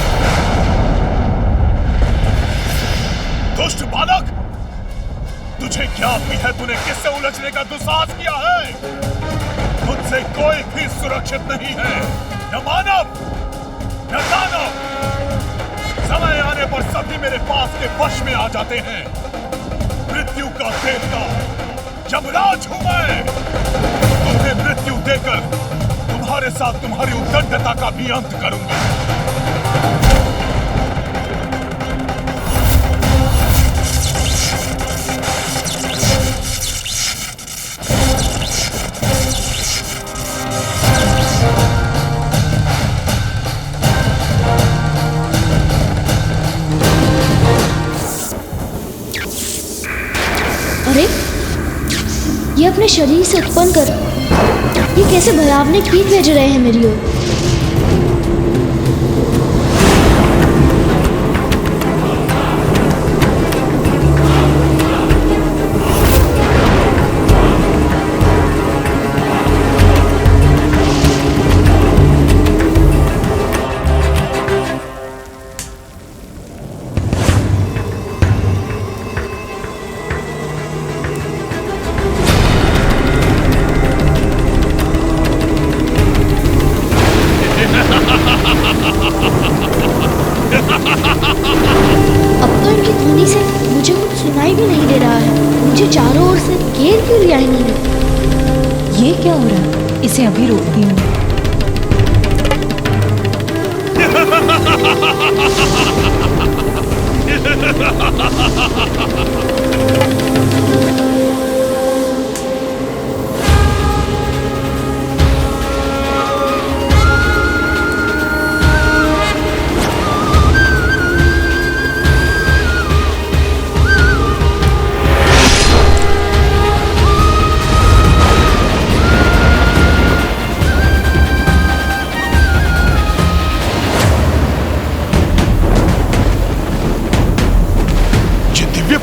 दुष्ट बालक, तुझे क्या भी है? तूने किससे उलझने का दुस्साहस किया है? मुझसे कोई भी सुरक्षित नहीं है, न मानव न दानव। समय आने पर सभी मेरे पास के वश में आ जाते हैं। मृत्यु का देवता यमराज हूं मैं। तुम्हें मृत्यु देकर तुम्हारे साथ तुम्हारी उद्दंडता का भी अंत करूंगा। अरे ये अपने शरीर से उत्पन्न कर ये कैसे भयावने कीट भेज रहे हैं मेरी ओर। सुनाई भी नहीं दे रहा है। मुझे चारों ओर से घेर क्यों लिया इन्होंने? ये क्या हो रहा है? इसे अभी रोकती हूँ।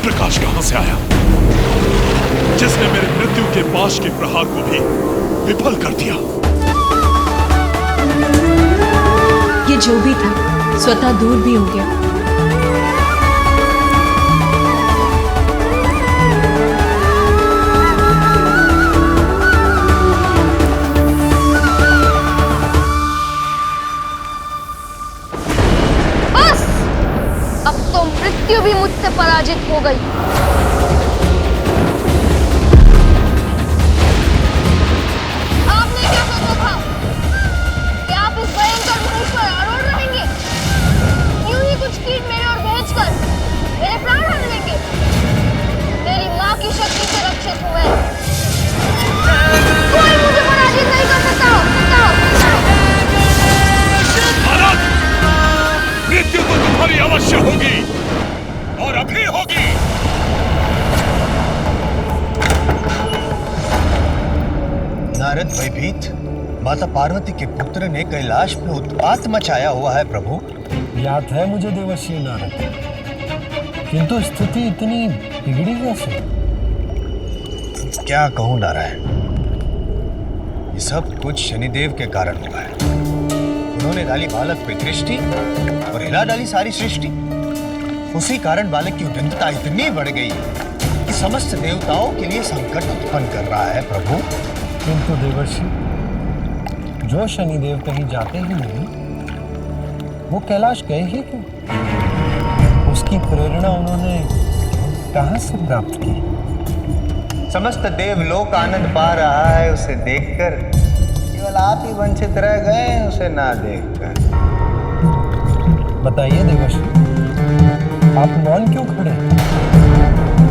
प्रकाश कहां से आया जिसने मेरे मृत्यु के पाश के प्रहार को भी विफल कर दिया? ये जो भी था स्वतः दूर भी हो गया। बस अब तो मृत्यु भी मुझसे पराजित हो गई। आपने क्या सोचा था कि आप इस भयंकर धनुष पर आरूढ़ रहेंगे? यूं ही कुछ कीट मेरे ओर भेजकर मेरे प्राण हर लेंगे? मेरी मां की शक्ति से रक्षित हूं मैं। कोई मुझे पराजित नहीं कर सकता। मृत्यु तो तुम्हारी अवश्य होगी और अभी होगी। नारद भयभीत, माता पार्वती के पुत्र ने कैलाश में उत्पात मचाया हुआ है प्रभु। याद है मुझे देवर्षि नारद, किंतु स्थिति इतनी बिगड़ी कैसे? क्या कहूं नारायण, ये सब कुछ शनिदेव के कारण हुआ है। उन्होंने डाली बालक पे दृष्टि और हिला डाली सारी सृष्टि। उसी कारण बालक की उद्दंडता इतनी बढ़ गई कि समस्त देवताओं के लिए संकट उत्पन्न कर रहा है प्रभु। किंतु देवर्षि, जो शनिदेव कहीं जाते ही नहीं, वो कैलाश गए ही क्यों? उसकी प्रेरणा उन्होंने कहां से प्राप्त की? समस्त देवलोक आनंद पा रहा है उसे देखकर, केवल आप ही वंचित रह गए उसे ना देखकर। बताइए देवर्षि, आप मौन क्यों खड़े?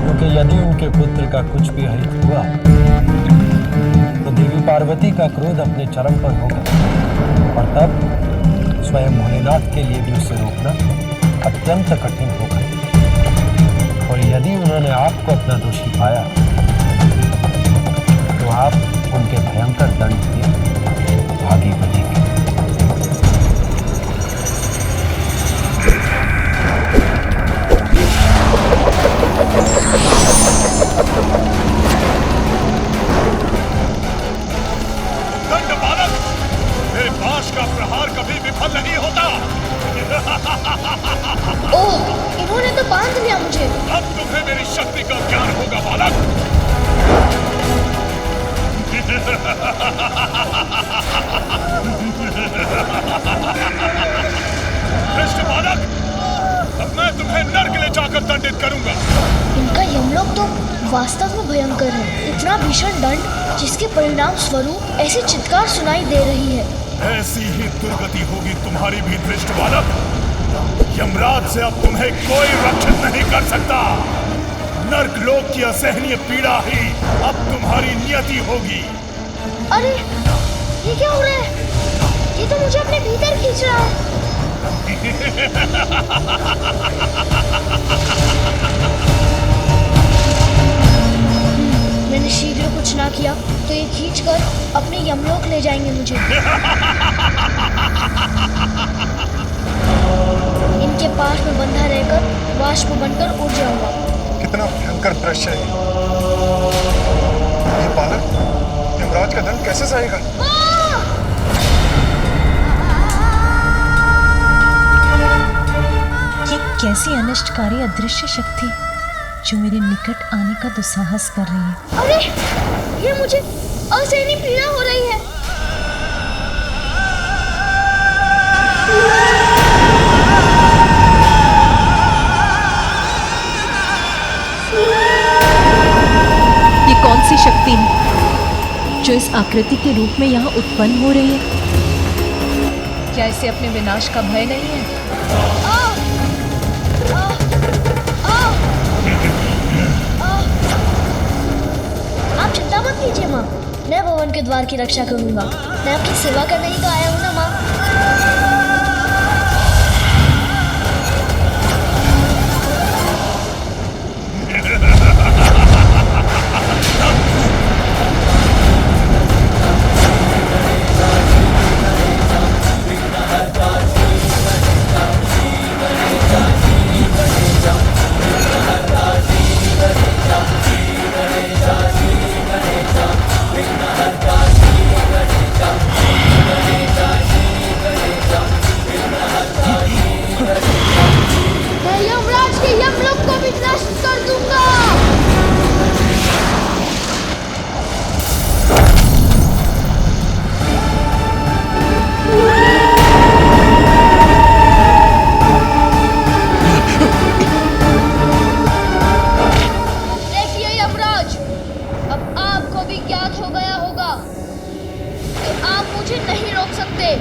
क्योंकि यदि उनके पुत्र का कुछ भी अहित हुआ तो देवी पार्वती का क्रोध अपने चरम पर होगा और तब स्वयं भोलेनाथ के लिए भी उसे रोकना अत्यंत कठिन होगा। और यदि उन्होंने आपको अपना दोषी पाया तो आप उनके भयंकर दंड के भागी बनेंगे। भ्रष्ट बालक, अब मैं तुम्हें नर्क ले जाकर दंडित करूंगा। इनका यमलोक तो वास्तव में भयंकर है। इतना भीषण दंड जिसके परिणाम स्वरूप ऐसी चित्कार सुनाई दे रही है। ऐसी ही दुर्गति होगी तुम्हारी भी भ्रष्ट बालक। यमराज से अब तुम्हें कोई रक्षित नहीं कर सकता। नर्क लोक की असहनीय पीड़ा ही अब तुम्हारी नियति होगी। अरे ये क्या हो रहा है? ये तो मुझे अपने भीतर खींच रहा है। मैंने शीघ्र कुछ ना किया तो ये खींचकर अपने यमलोक ले जाएंगे मुझे। इनके पास में बंधा रहकर वाष्प बनकर उड़ जाऊंगा। कितना भयंकर दृश्य है ये बालक यमराज का दंड कैसे सहेगा? ये कैसी अनिष्टकारी अदृश्य शक्ति जो मेरे निकट आने का दुस्साहस कर रही है। अरे ये मुझे असहनीय पीड़ा हो रही है। ये कौन सी शक्ति है जो इस आकृति के रूप में यहाँ उत्पन्न हो रही है? क्या इसे अपने विनाश का भय नहीं है? आप चिंता मत कीजिए माँ, मैं भवन के द्वार की रक्षा करूंगा। मैं आपकी सेवा करने ही तो आया हूँ ना माँ। मैं यमराज के यमलोक को भी नष्ट कर दूंगा। देखिए यमराज, अब आपको भी ज्ञात हो गया होगा कि आप मुझे नहीं रोक सकते।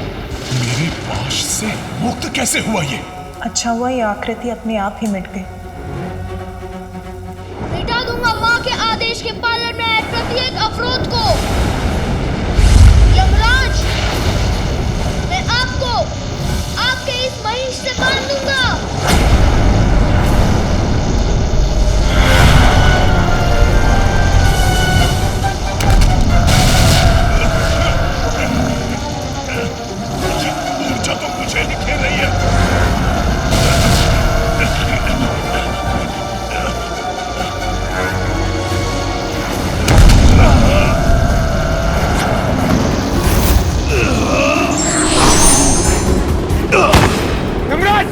मेरे पाश से मुक्त कैसे हुआ ये? अच्छा हुआ ये आकृति अपने आप ही मिट गई। मिटा दूंगा माँ के आदेश के पालन में आए प्रत्येक अवरोध को। यमराज, मैं आपको आपके इस महिष से बांध दूंगा। ऊर्जा तो मुझे ही घेर रही है। यमराज!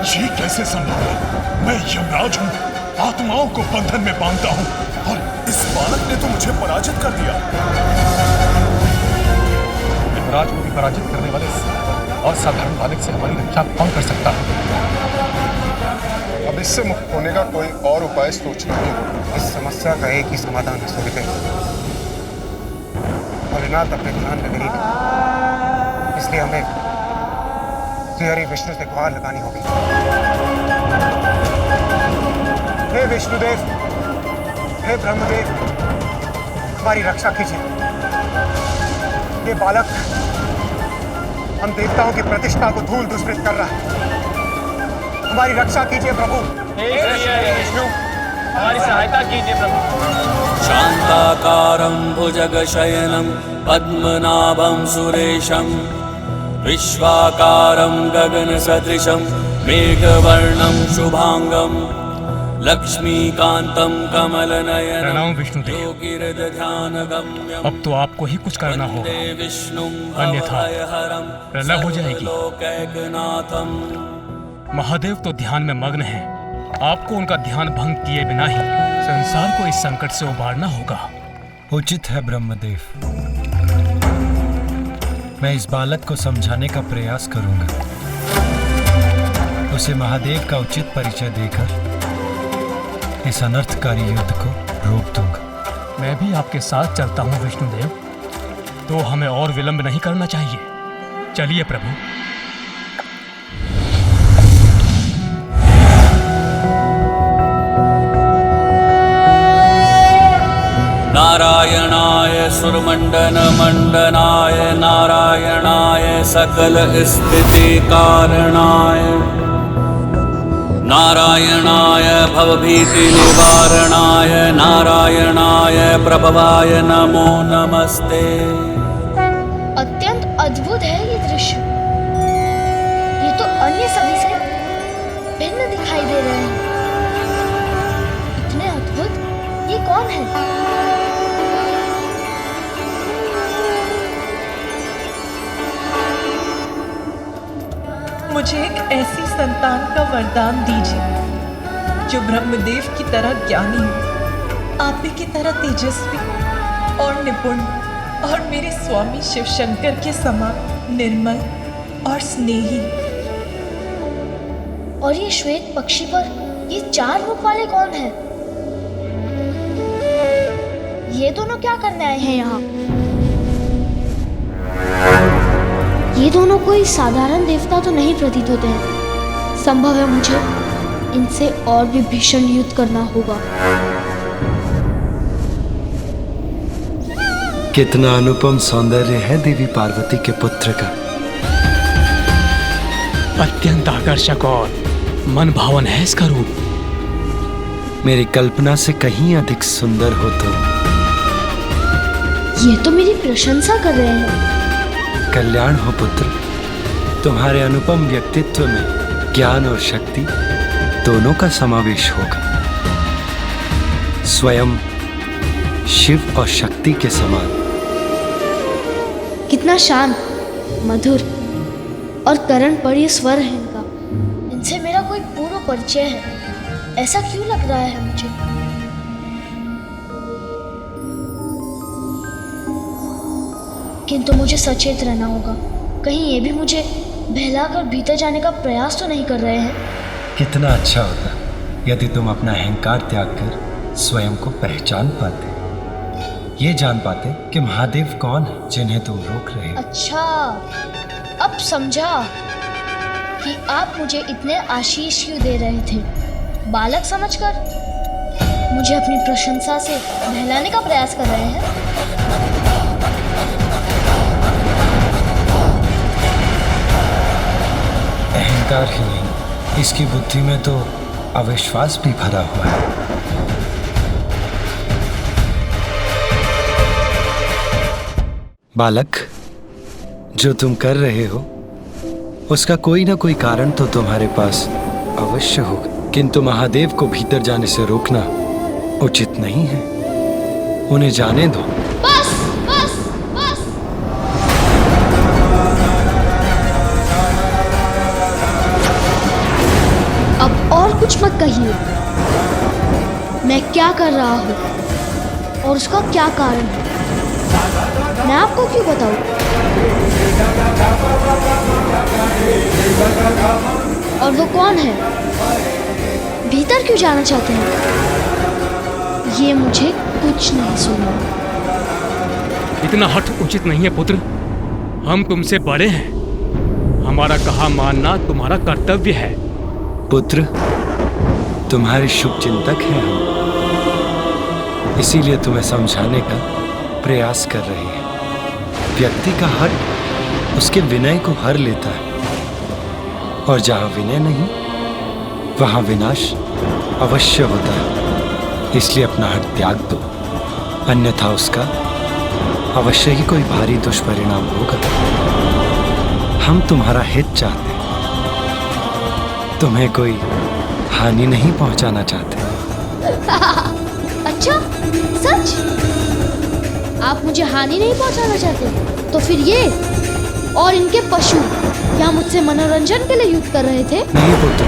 ये कैसे संभव है? मैं यमराज हूँ, आत्माओं को बंधन में बांधता हूँ, और इस बालक ने तो मुझे पराजित कर दिया। यमराज को भी पराजित करने वाले असाधारण बालक से हमारी रक्षा कौन कर सकता है? अब इससे मुक्त होने का कोई और उपाय सोचना ही होगा। इस समस्या का एक ही समाधान है सूर्य, भोलेनाथ अपने ध्यान में नहीं, इसलिए हमें श्री विष्णु से गुहार लगानी होगी। हे विष्णुदेव, हे ब्रह्मदेव, हमारी रक्षा कीजिए। ये बालक हम देवताओं की प्रतिष्ठा को धूल दुष्कृत कर रहा है। हमारी रक्षा कीजिए प्रभु। हे विष्णु, हमारी सहायता कीजिए प्रभु। शान्ताकारं भुजगशयनं पद्मनाभं सुरेशं विश्वाकारं गगनसदृशं मेघवर्णं शुभांगं लक्ष्मीकान्तं कमलनयनं प्रणाम विष्णुदेव। योगिहृदध्यानगम्यं अब तो आपको ही कुछ करना होगा, विष्णुं अन्यथा प्रलय हो जाएगी। लोकैकनाथं महादेव तो ध्यान में मग्न हैं। आपको उनका ध्यान भंग किए बिना ही संसार को इस संकट से उबारना होगा। उचित है ब्रह्मदेव, मैं इस बालक को समझाने का प्रयास करूंगा। उसे महादेव का उचित परिचय देकर इस अनर्थकारी युद्ध को रोक दूंगा। मैं भी आपके साथ चलता हूँ विष्णुदेव, तो हमें और विलंब नहीं करना चाहिए। चलिए प्रभु। नारायणाय सुरमण्डनमण्डनाय नारायणाय सकल स्थिति कारणाय नारायणाय भवभीति निवारणाय नारायणाय प्रभवाय नमो नमस्ते। अत्यंत अद्भुत है ये दृश्य। ये तो अन्य सभी से भिन्न दिखाई दे रहे हैं। इतने अद्भुत, ये कौन है? मुझे एक ऐसी संतान का वरदान दीजिए जो ब्रह्मदेव की तरह ज्ञानी हो, आप ही की तरह तेजस्वी और निपुण, और मेरे स्वामी शिव शंकर के समान निर्मल और स्नेही। और ये श्वेत पक्षी पर ये 4 रूप वाले कौन हैं? ये दोनों क्या करने आए हैं यहाँ? ये दोनों कोई साधारण देवता तो नहीं प्रतीत होते हैं। संभव है मुझे इनसे और भी भीषण युद्ध करना होगा। कितना अनुपम सौंदर्य है देवी पार्वती के पुत्र का। अत्यंत आकर्षक और मन भावन है इसका रूप। मेरी कल्पना से कहीं अधिक सुंदर हो तुम। ये तो मेरी प्रशंसा कर रहे हैं। कल्याण हो पुत्र, तुम्हारे अनुपम व्यक्तित्व में ज्ञान और शक्ति दोनों का समावेश होगा। स्वयं शिव और शक्ति के समान। कितना शांत, मधुर और करण पर ये स्वर है इनका। इनसे मेरा कोई पूर्व परिचय है, ऐसा क्यों लग रहा है मुझे? किंतु मुझे सचेत रहना होगा, कहीं ये भी मुझे बहलाकर भीतर जाने का प्रयास तो नहीं कर रहे हैं। कितना अच्छा होता यदि तुम अपना अहंकार त्याग कर स्वयं को पहचान पाते, ये जान पाते कि महादेव कौन है जिन्हें तुम रोक रहे हो। अच्छा, अब समझा कि आप मुझे इतने आशीष क्यों दे रहे थे। बालक समझकर मुझे अपनी प्रशंसा से बहलाने का प्रयास कर रहे हैं। अहंकार ही नहीं, इसकी बुद्धि में तो अविश्वास भी भरा हुआ है। बालक, जो तुम कर रहे हो उसका कोई ना कोई कारण तो तुम्हारे पास अवश्य होगा, किंतु महादेव को भीतर जाने से रोकना उचित नहीं है। उन्हें जाने दो। बस बस बस। अब और कुछ मत कहिए। मैं क्या कर रहा हूँ और उसका क्या कारण है, मैं आपको क्यों बताऊं? और वो कौन है, भीतर क्यों जाना चाहते हैं, ये मुझे कुछ नहीं सुनना। इतना हठ उचित नहीं है पुत्र। हम तुमसे बड़े हैं, हमारा कहा मानना तुम्हारा कर्तव्य है। पुत्र, तुम्हारे शुभ चिंतक हैं हम, इसीलिए तुम्हें समझाने का प्रयास कर रहे हैं। व्यक्ति का हट उसके विनय को हर लेता है, और जहां विनय नहीं वहां विनाश अवश्य होता है। इसलिए अपना हट त्याग दो, अन्यथा उसका अवश्य ही कोई भारी दुष्परिणाम होगा। हम तुम्हारा हित चाहते हैं, तुम्हें कोई हानि नहीं पहुंचाना चाहते। सच? आप मुझे हानि नहीं पहुंचाना चाहते? तो फिर ये और इनके पशु क्या मुझसे मनोरंजन के लिए युद्ध कर रहे थे? नहीं पुत्र,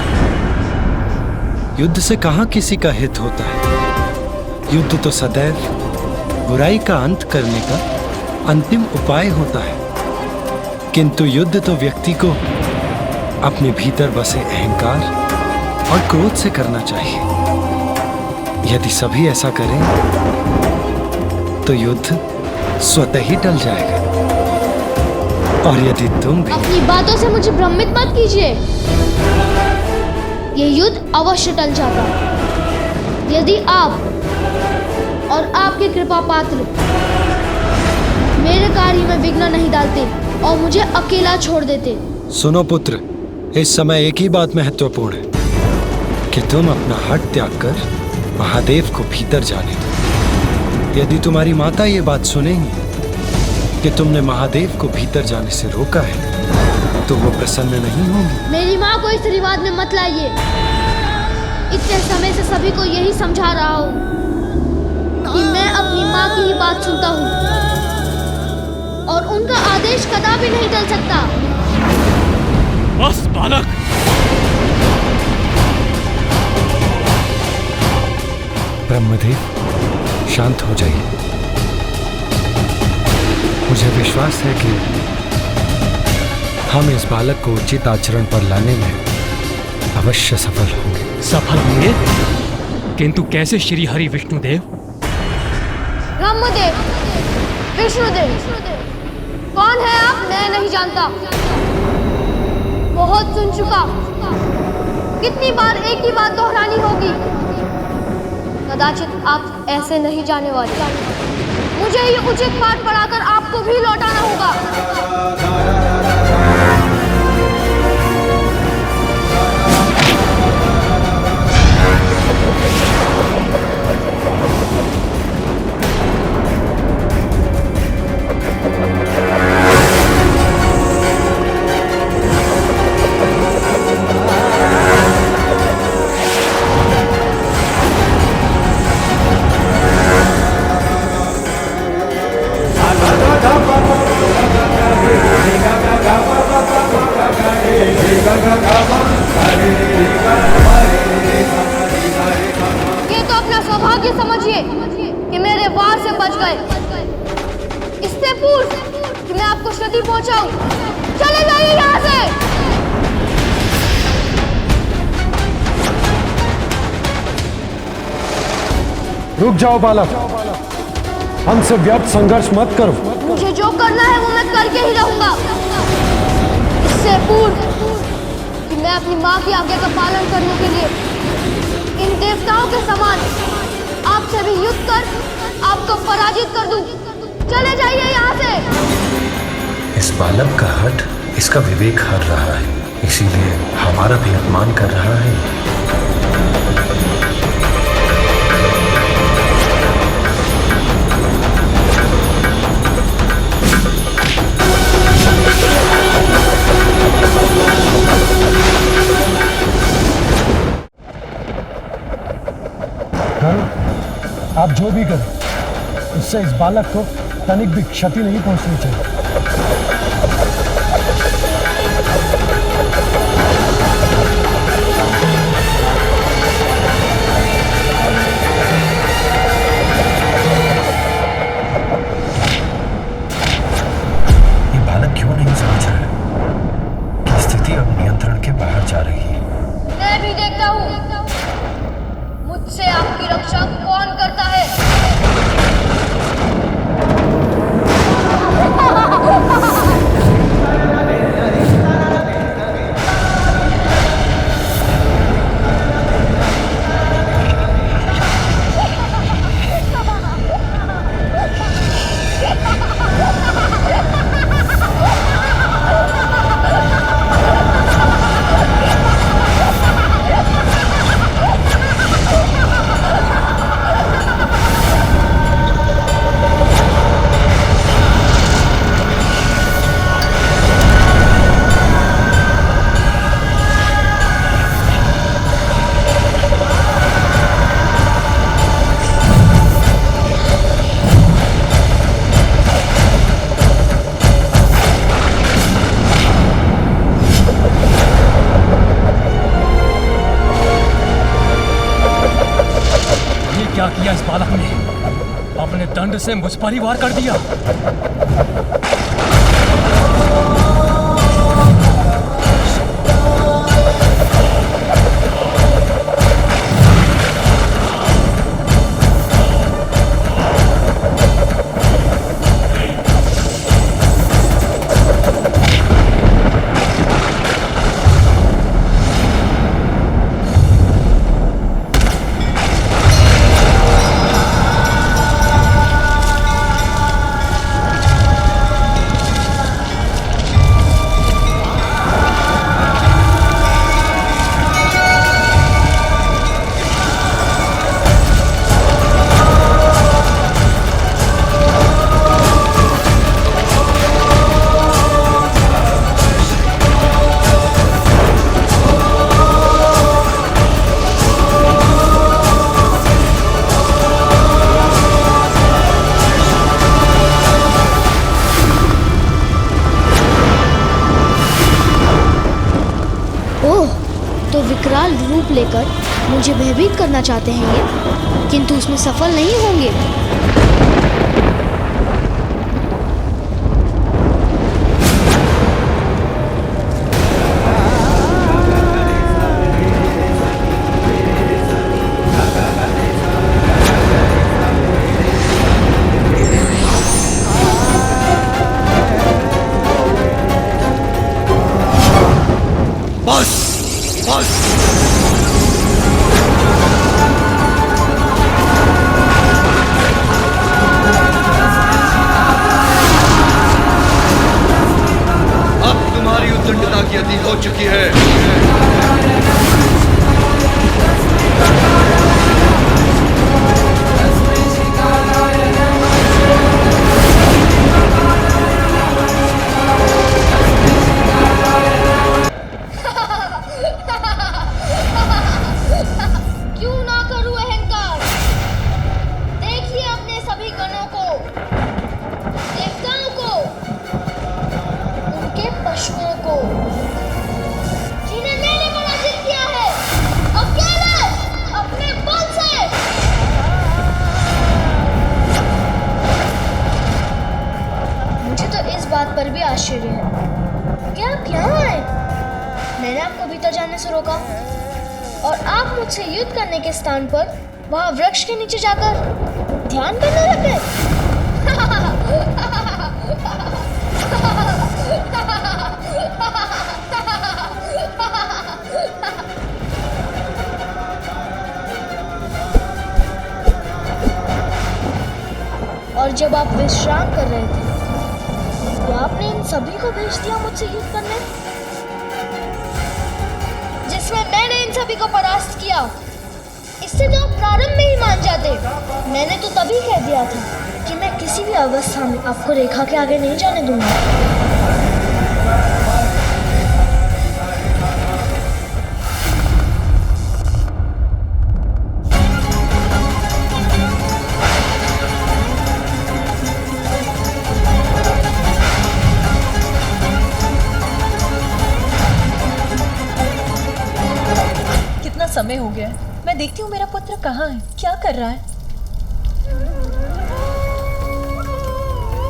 युद्ध से कहाँ किसी का हित होता है। युद्ध तो सदैव बुराई का अंत करने का अंतिम उपाय होता है, किंतु युद्ध तो व्यक्ति को अपने भीतर बसे अहंकार और क्रोध से करना चाहिए। यदि सभी ऐसा करें तो युद्ध स्वतः ही टल जाएगा। और यदि तुम भी अपनी बातों से मुझे भ्रमित मत कीजिए। ये युद्ध अवश्य टल जाता यदि आप और आपके कृपा पात्र मेरे कार्य में विघ्न नहीं डालते और मुझे अकेला छोड़ देते। सुनो पुत्र, इस समय एक ही बात महत्वपूर्ण है कि तुम अपना हट त्याग कर महादेव को भीतर जाने दो। यदि तुम्हारी माता ये बात सुनेंगी कि तुमने महादेव को भीतर जाने से रोका है तो वो प्रसन्न नहीं होंगी। मेरी माँ को इस विवाद में मत लाइए। इतने समय से सभी को यही समझा रहा हूँ कि मैं अपनी माँ की ही बात सुनता हूँ और उनका आदेश कदापि नहीं टल सकता। बस बालक, ब्रह्मदेव शांत हो जाइए। मुझे विश्वास है कि हम इस बालक को उचित आचरण पर लाने में अवश्य सफल होंगे। सफल होंगे? किंतु कैसे श्री हरि विष्णुदेव? ब्रह्मदेव, विष्णुदेव, कौन है आप? मैं नहीं जानता। बहुत सुन चुका। कितनी बार एक ही बात दोहरानी होगी? कदाचित आप ऐसे नहीं जाने वाले। मुझे ये उचित पाठ पढ़ाकर आपको भी लौटाना होगा। ये तो अपना सौभाग्य समझिए कि मेरे वार से बच गए। इससे पूर्व कि मैं आपको क्षति पहुंचाऊं, चले जाइए यहाँ से। रुक जाओ बालक, हमसे व्यर्थ संघर्ष मत करो। मुझे जो करना है वो मैं करके ही रहूंगा। इससे पूर्व कि मैं अपनी माँ की आज्ञा का पालन करने के लिए इन देवताओं के समान आपसे भी युद्ध कर आपको पराजित कर दूं। चले जाइए यहाँ से। इस बालक का हठ इसका विवेक हार रहा है, इसीलिए हमारा भी अपमान कर रहा है। आप जो भी करें, इससे इस बालक को तनिक भी क्षति नहीं पहुंचनी चाहिए। ये बालक क्यों नहीं समझ रहा है कि स्थिति अब नियंत्रण के बाहर जा रही है। मैं भी देखता हूँ मुझसे आपकी रक्षा कौन करता है। बालक ने अपने दंड से मुझ पर ही वार कर दिया। विकराल रूप लेकर मुझे भयभीत करना चाहते हैं ये, किंतु उसमें सफल नहीं होंगे। हो चुकी है। क्यों ना करूं अहंकार? देखिए अपने सभी गणों को, देवताओं को, उनके पशुओं को, जिन्हें मैंने पराजित किया है अकेले अपने बल से। मुझे तो इस बात पर भी आश्चर्य है कि आप यहाँ आए। मैंने आपको भीतर जाने से रोका और आप मुझसे युद्ध करने के स्थान पर वहां वृक्ष के नीचे जाकर ध्यान करने लगे। और जब आप विश्राम कर रहे थे तो आपने इन सभी को भेज दिया मुझसे युद्ध करने, जिसमें मैंने इन सभी को परास्त किया। इससे तो आप प्रारंभ में ही मान जाते। मैंने तो तभी कह दिया था कि मैं किसी भी अवस्था में आपको रेखा के आगे नहीं जाने दूंगा। समय हो गया, मैं देखती हूँ मेरा पुत्र कहाँ है, क्या कर रहा है।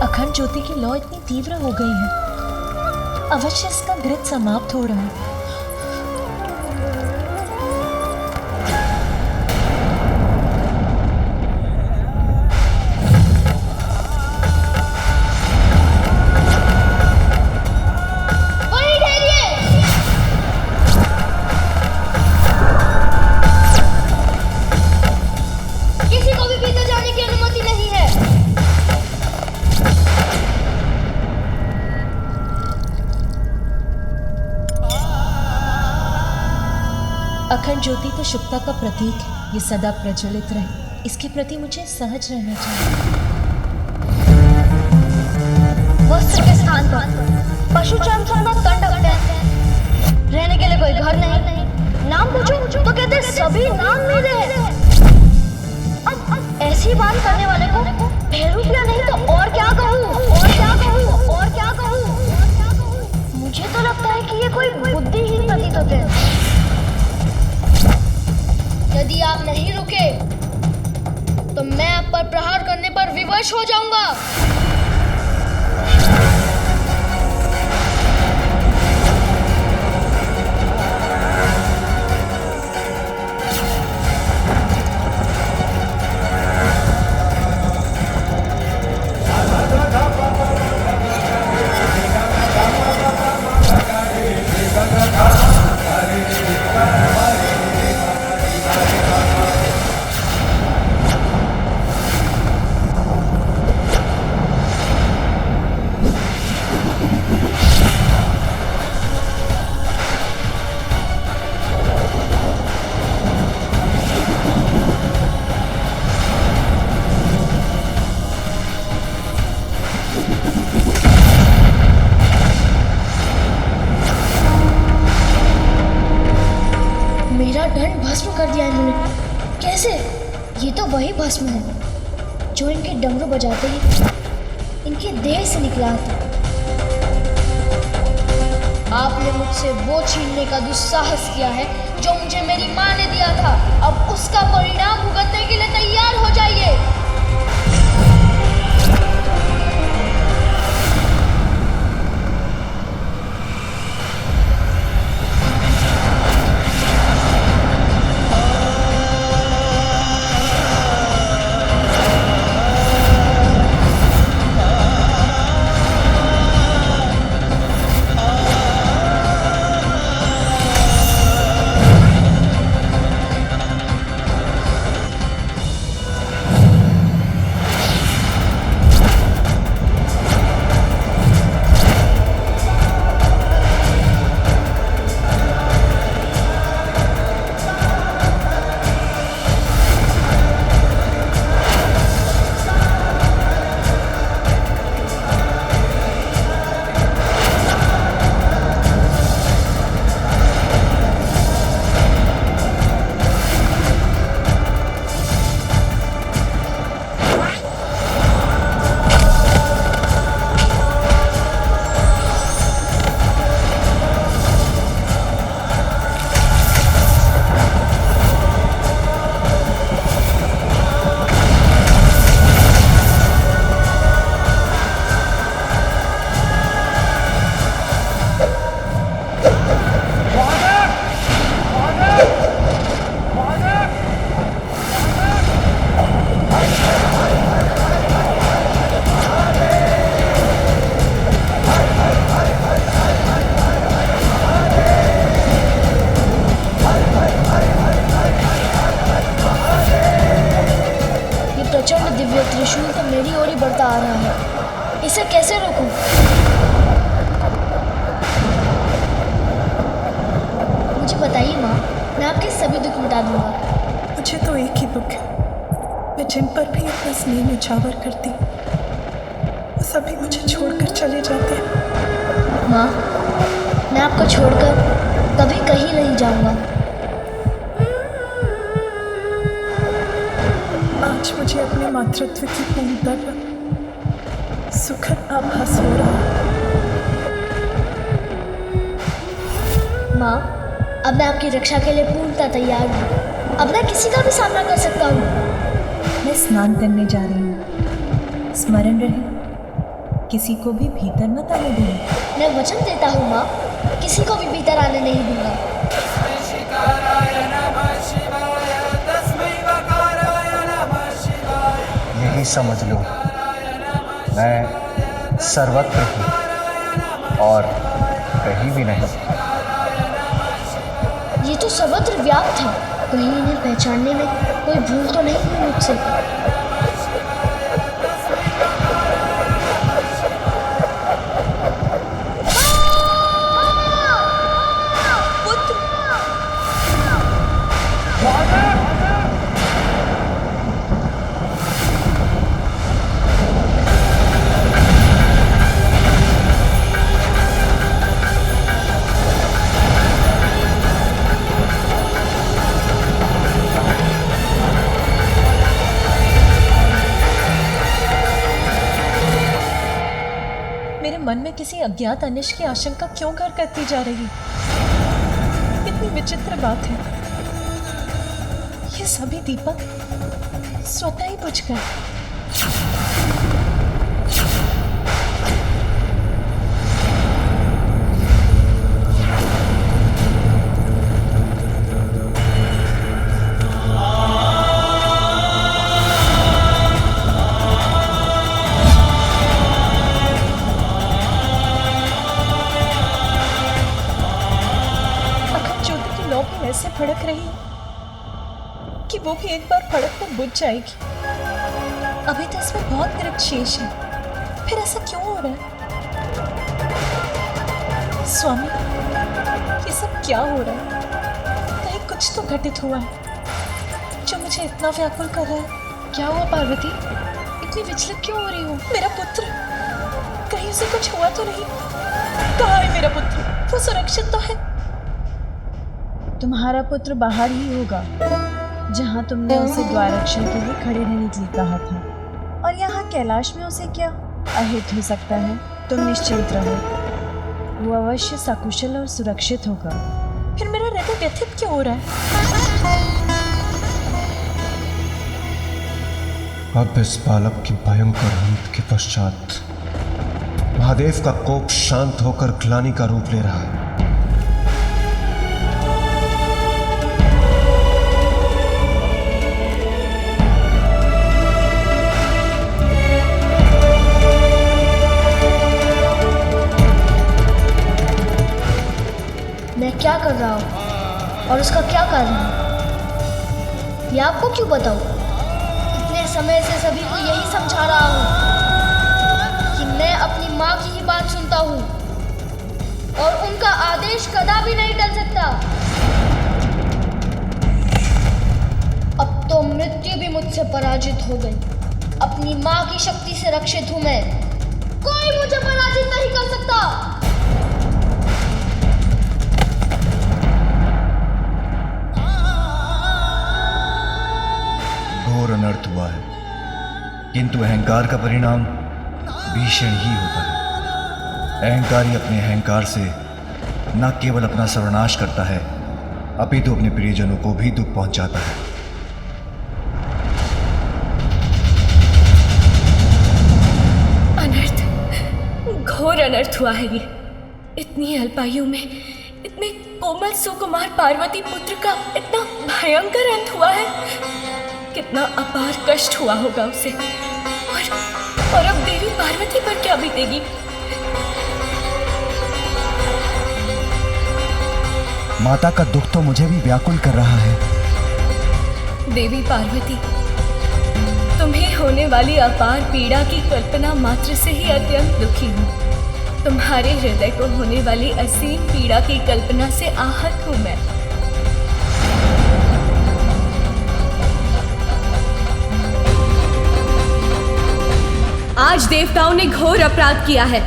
अखंड ज्योति की लौ इतनी तीव्र हो गई है, अवश्य इसका घृत समाप्त हो रहा है। अखंड ज्योति तो शुभता का प्रतीक है, ये सदा प्रज्वलित रहे, इसके प्रति मुझे सहज रहना चाहिए। वस्त्र के स्थान पर पशु चर्म का दंड रहने के लिए कोई घर नहीं, नाम पूछो तो कहते सभी नाम मेरे हैं। अब ऐसी बात करने वाले को भैरूपिया नहीं तो और क्या कहूँ, और क्या कहूँ, और क्या कहूँ। मुझे तो लगता है कि ये कोई बुद्धिहीन प्रतीत होते हैं। यदि आप नहीं रुके तो मैं आप पर प्रहार करने पर विवश हो जाऊंगा। मेरा दंड भस्म कर दिया इन्होंने। कैसे? ये तो वही भस्म है जो इनके डमरू बजाते ही इनके देह से निकला था। आपने मुझसे वो छीनने का दुस्साहस किया है जो मुझे मेरी माँ ने दिया था। अब उसका परिणाम भुगतने के लिए तैयार हो जाइए। त्रिशूल तो मेरी ओर ही बढ़ता आ रहा है। इसे कैसे रोकूं? मुझे बताइए माँ, मैं आपके सभी दुख मिटा दूंगा। मुझे तो एक ही दुख है, मैं जिन पर भी अपना स्नेह न्यौछावर करती वो सभी मुझे छोड़कर चले जाते हैं। माँ, मैं आपको छोड़कर कभी कहीं नहीं जाऊंगा। आज मुझे अपने मातृत्व की पूर्णता का सुखद आभास हो रहा है। माँ, अब मैं आपकी रक्षा के लिए पूर्णतः तैयार हूँ। अब मैं किसी का भी सामना कर सकता हूँ। मैं स्नान करने जा रही हूँ, स्मरण रहे किसी को भी भीतर मत आने दूंगा। मैं वचन देता हूँ माँ, किसी को भी भीतर आने नहीं दूंगा। यही समझ लो, मैं सर्वत्र हूँ और कहीं भी नहीं। ये तो सर्वत्र व्याप्त है, कहीं इन्हें पहचानने में कोई भूल तो नहीं हुई मुझसे। मन में किसी अज्ञात अनिष्ट की आशंका क्यों घर करती जा रही? कितनी विचित्र बात है। ये सभी दीपक स्वतः ही बुझ गए। ऐसे भड़क रही है कि वो भी एक बार भड़क कर बुझ जाएगी। अभी तो इसमें बहुत दृढ़ शेष है, फिर ऐसा क्यों हो रहा है? स्वामी, ये सब क्या हो रहा है? कहीं कुछ तो घटित हुआ है जो मुझे इतना व्याकुल कर रहा है। क्या हुआ पार्वती? इतनी विचलित क्यों हो रही हो? मेरा पुत्र, कहीं उसे कुछ हुआ तो नहीं? कहाँ है मेरा पुत्र? वो सुरक्षित तो है? तुम्हारा पुत्र बाहर ही होगा, जहाँ तुमने उसे द्वाररक्षण के लिए खड़े रहने के लिए कहा था। और यहाँ कैलाश में उसे क्या अहित हो सकता है? तुम निश्चिंत रहो, वो अवश्य सकुशल और सुरक्षित होगा। फिर मेरा हृदय व्यथित क्यों हो रहा है? अब इस बालक की भयंकर अंत के पश्चात महादेव का कोप शांत होकर ग्लानि का रूप ले रहा है। मैं क्या कर रहा हूँ और उसका क्या कारण है, ये आपको क्यों बताऊँ? इतने समय से सभी को यही समझा रहा हूँ कि मैं अपनी माँ की ही बात सुनता हूँ और उनका आदेश कदापि नहीं टल सकता। अब तो मृत्यु भी मुझसे पराजित हो गई। अपनी माँ की शक्ति से रक्षित हूँ मैं, कोई मुझे पराजित नहीं कर सकता। घोर अनर्थ हुआ है, किंतु अहंकार का परिणाम भीषण ही होता है। अहंकारी अपने अहंकार से न केवल अपना सर्वनाश करता है, अपितु अपने प्रियजनों को भी दुख पहुंचाता है। अनर्थ, घोर अनर्थ हुआ है ये। इतनी अल्पायु में इतने कोमल सुकुमार पार्वती पुत्र का इतना भयंकर अंत हुआ है। कितना अपार कष्ट हुआ होगा उसे, और अब देवी पार्वती पर क्या बीतेगी? माता का दुख तो मुझे भी व्याकुल कर रहा है। देवी पार्वती, तुम्हें होने वाली अपार पीड़ा की कल्पना मात्र से ही अत्यंत दुखी हूँ। तुम्हारे हृदय को होने वाली असीम पीड़ा की कल्पना से आहत हूँ मैं। आज देवताओं ने घोर अपराध किया है।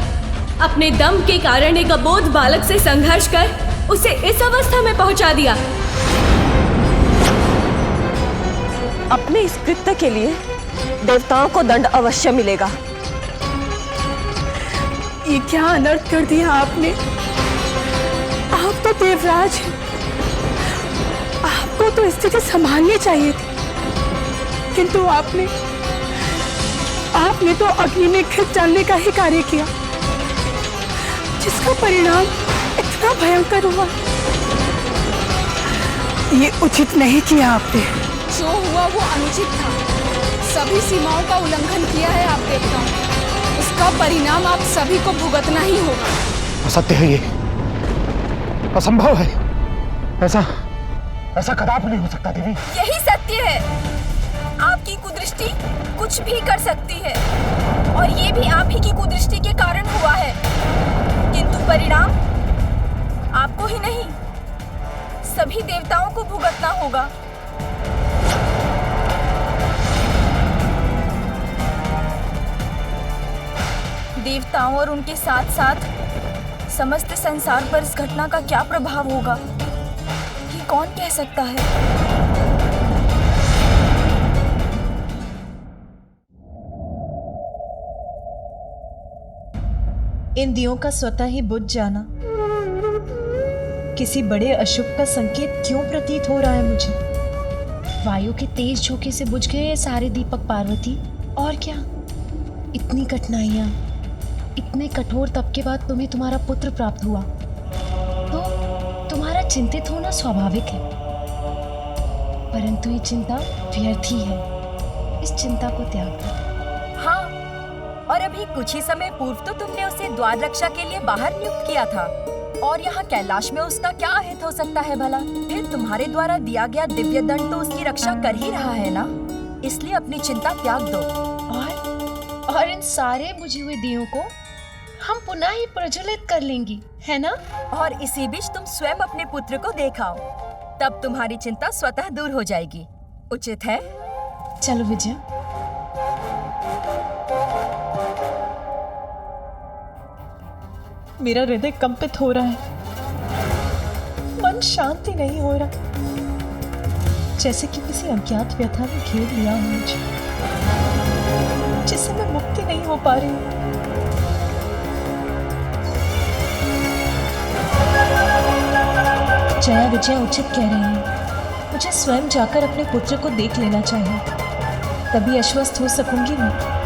अपने दम के कारण एक अबोध बालक से संघर्ष कर उसे इस अवस्था में पहुंचा दिया। अपने इस कृत्य के लिए देवताओं को दंड अवश्य मिलेगा। ये क्या अनर्थ कर दिया आपने? आप तो देवराज हैं, आपको तो स्थिति संभालनी चाहिए थी, किंतु आपने तो अग्नि में खिंच डालने का ही कार्य किया, जिसका परिणाम इतना भयंकर हुआ। ये उचित नहीं किया आपने। जो हुआ वो अनुचित था। सभी सीमाओं का उल्लंघन किया है आप देवताओं ने। इसका परिणाम आप सभी को भुगतना ही होगा। असत्य है ये, असंभव है। ऐसा कदापि नहीं हो सकता देवी। यही सत्य है। आपकी कुदृष्टि कुछ भी कर सकती है, और ये भी आप ही की कुदृष्टि के कारण हुआ है, किंतु परिणाम आपको ही नहीं, सभी देवताओं को भुगतना होगा। देवताओं और उनके साथ साथ समस्त संसार पर इस घटना का क्या प्रभाव होगा, ये कौन कह सकता है। इन दियों का स्वतः ही बुझ जाना किसी बड़े अशुभ का संकेत क्यों प्रतीत हो रहा है मुझे? वायु के तेज झोंके से बुझ गए ये सारे दीपक पार्वती। और क्या, इतनी कठिनाइयाँ, इतने कठोर तप के बाद तुम्हें तुम्हारा पुत्र प्राप्त हुआ तो तुम्हारा चिंतित होना स्वाभाविक है, परंतु ये चिंता व्यर्थ ही है। इस चिंता को त्याग दो। हाँ, और अभी कुछ ही समय पूर्व तो तुमने उसे द्वार रक्षा के लिए बाहर नियुक्त किया था, और यहाँ कैलाश में उसका क्या अहित हो सकता है भला? फिर तुम्हारे द्वारा दिया गया दिव्य दंड तो उसकी रक्षा कर ही रहा है ना, इसलिए अपनी चिंता त्याग दो। और इन सारे बुझे हुए दियों को हम पुनः ही प्रज्वलित कर लेंगी, है ना? और इसी बीच तुम स्वयं अपने पुत्र को देखाओ, तब तुम्हारी चिंता स्वतः दूर हो जाएगी। उचित है? चलो विजय। मेरा हृदय कंपित हो रहा है, मन शांति नहीं हो रहा, जैसे कि किसी अज्ञात व्यथा ने घेर लिया हो मुझे, जिससे मैं मुक्ति नहीं हो पा रही हूँ। जया विजय उचित कह रही है, मुझे स्वयं जाकर अपने पुत्र को देख लेना चाहिए, तभी आश्वस्त हो सकूंगी मैं।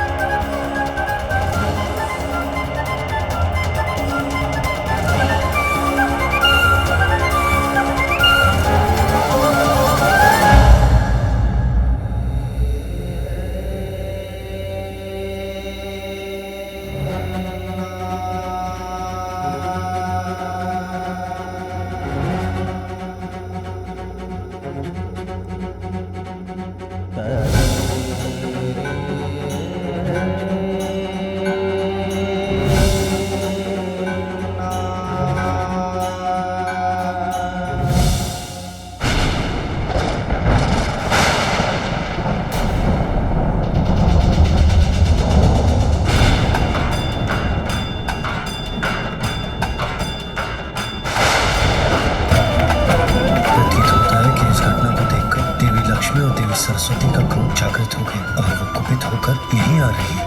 सरस्वती का क्रोध जागृत हो गया और वो कुपित होकर यहीं आ रही है।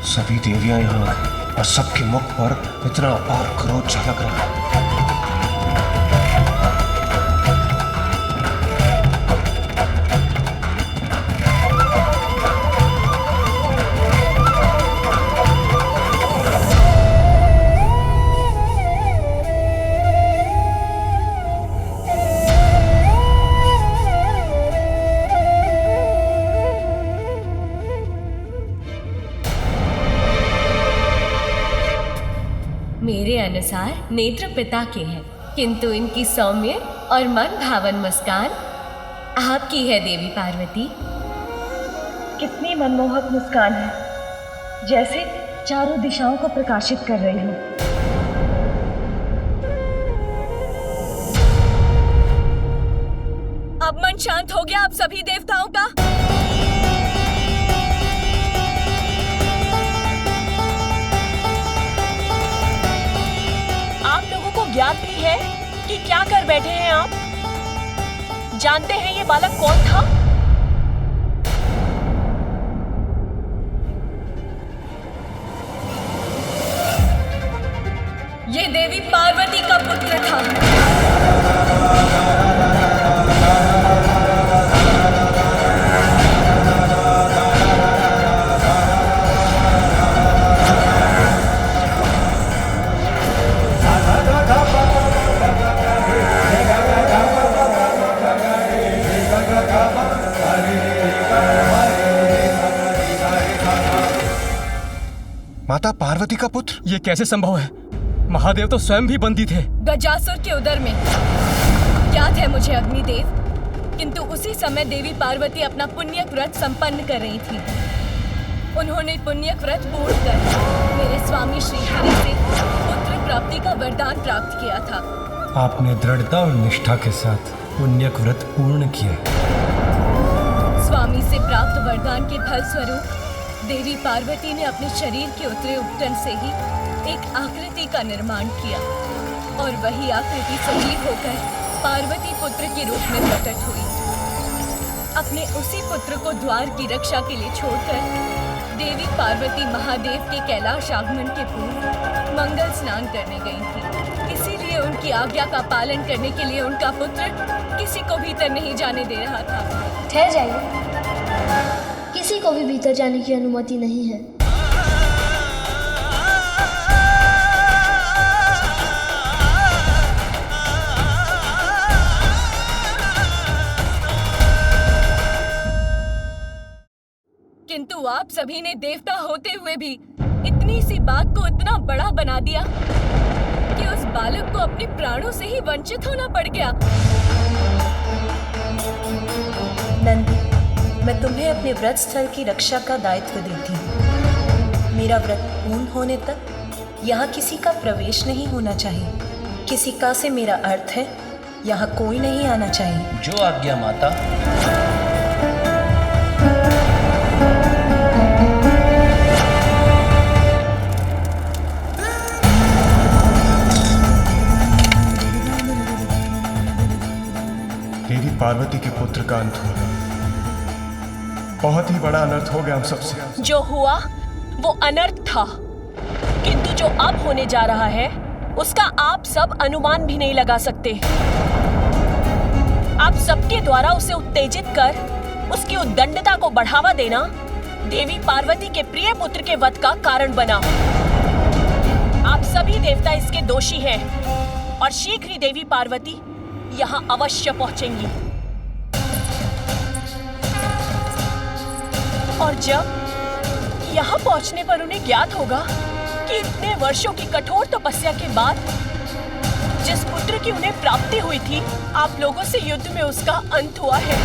सभी देवियां यहाँ आई और सबके मुख पर इतना अपार क्रोध झलक रहा है। मेरे अनुसार नेत्र पिता के हैं, किंतु इनकी सौम्य और मन भावन मुस्कान आपकी है देवी पार्वती। कितनी मनमोहक मुस्कान है, जैसे चारों दिशाओं को प्रकाशित कर रही हो। अब मन शांत हो गया आप सभी देवताओं का? आप लोगों को ज्ञात भी है कि क्या कर बैठे हैं आप? जानते हैं ये बालक कौन था? ये देवी पार्वती का पुत्र था। माता पार्वती का पुत्र? ये कैसे संभव है? महादेव तो स्वयं भी बंदी थे। गजासुर के उदर में। याद है मुझे अग्निदेव, किंतु उसी समय देवी पार्वती अपना पुण्यक व्रत संपन्न कर रही थी। उन्होंने पुण्यक व्रत पूर्ण कर मेरे स्वामी श्री हरि से पुत्र प्राप्ति का वरदान प्राप्त किया था। आपने दृढ़ता और निष्ठा के साथ पुण्यक व्रत पूर्ण किया। स्वामी से प्राप्त वरदान के फल स्वरूप देवी पार्वती ने अपने शरीर के उत्तरी उपटन से ही एक आकृति का निर्माण किया और वही आकृति सजीव होकर पार्वती पुत्र के रूप में प्रकट हुई। अपने उसी पुत्र को द्वार की रक्षा के लिए छोड़कर देवी पार्वती महादेव के कैलाश आगमन के पूर्व मंगल स्नान करने गई थी। इसीलिए उनकी आज्ञा का पालन करने के लिए उनका पुत्र किसी को भीतर नहीं जाने दे रहा था। ठहर जाइए, किसी को भी भीतर जाने की अनुमति नहीं है। किंतु आप सभी ने देवता होते हुए भी इतनी सी बात को इतना बड़ा बना दिया कि उस बालक को अपने प्राणों से ही वंचित होना पड़ गया। नंदी, मैं तुम्हें अपने व्रत स्थल की रक्षा का दायित्व देती हूँ। मेरा व्रत पूर्ण होने तक यहाँ किसी का प्रवेश नहीं होना चाहिए। किसी का से मेरा अर्थ है यहाँ कोई नहीं आना चाहिए। जो आज्ञा माता। देवी पार्वती के पुत्र का अंत हुआ। बहुत ही बड़ा अनर्थ हो गया हम सबसे। जो हुआ वो अनर्थ था, किंतु जो अब होने जा रहा है उसका आप सब अनुमान भी नहीं लगा सकते। आप सबके द्वारा उसे उत्तेजित कर उसकी उद्दंडता को बढ़ावा देना देवी पार्वती के प्रिय पुत्र के वध का कारण बना। आप सभी देवता इसके दोषी हैं और शीघ्र ही देवी पार्वती यहाँ अवश्य पहुंचेंगी। और जब यहाँ पहुंचने पर उन्हें ज्ञात होगा कि इतने वर्षों की कठोर तपस्या के बाद जिस पुत्र की उन्हें प्राप्ति हुई थी, आप लोगों से युद्ध में उसका अंत हुआ है,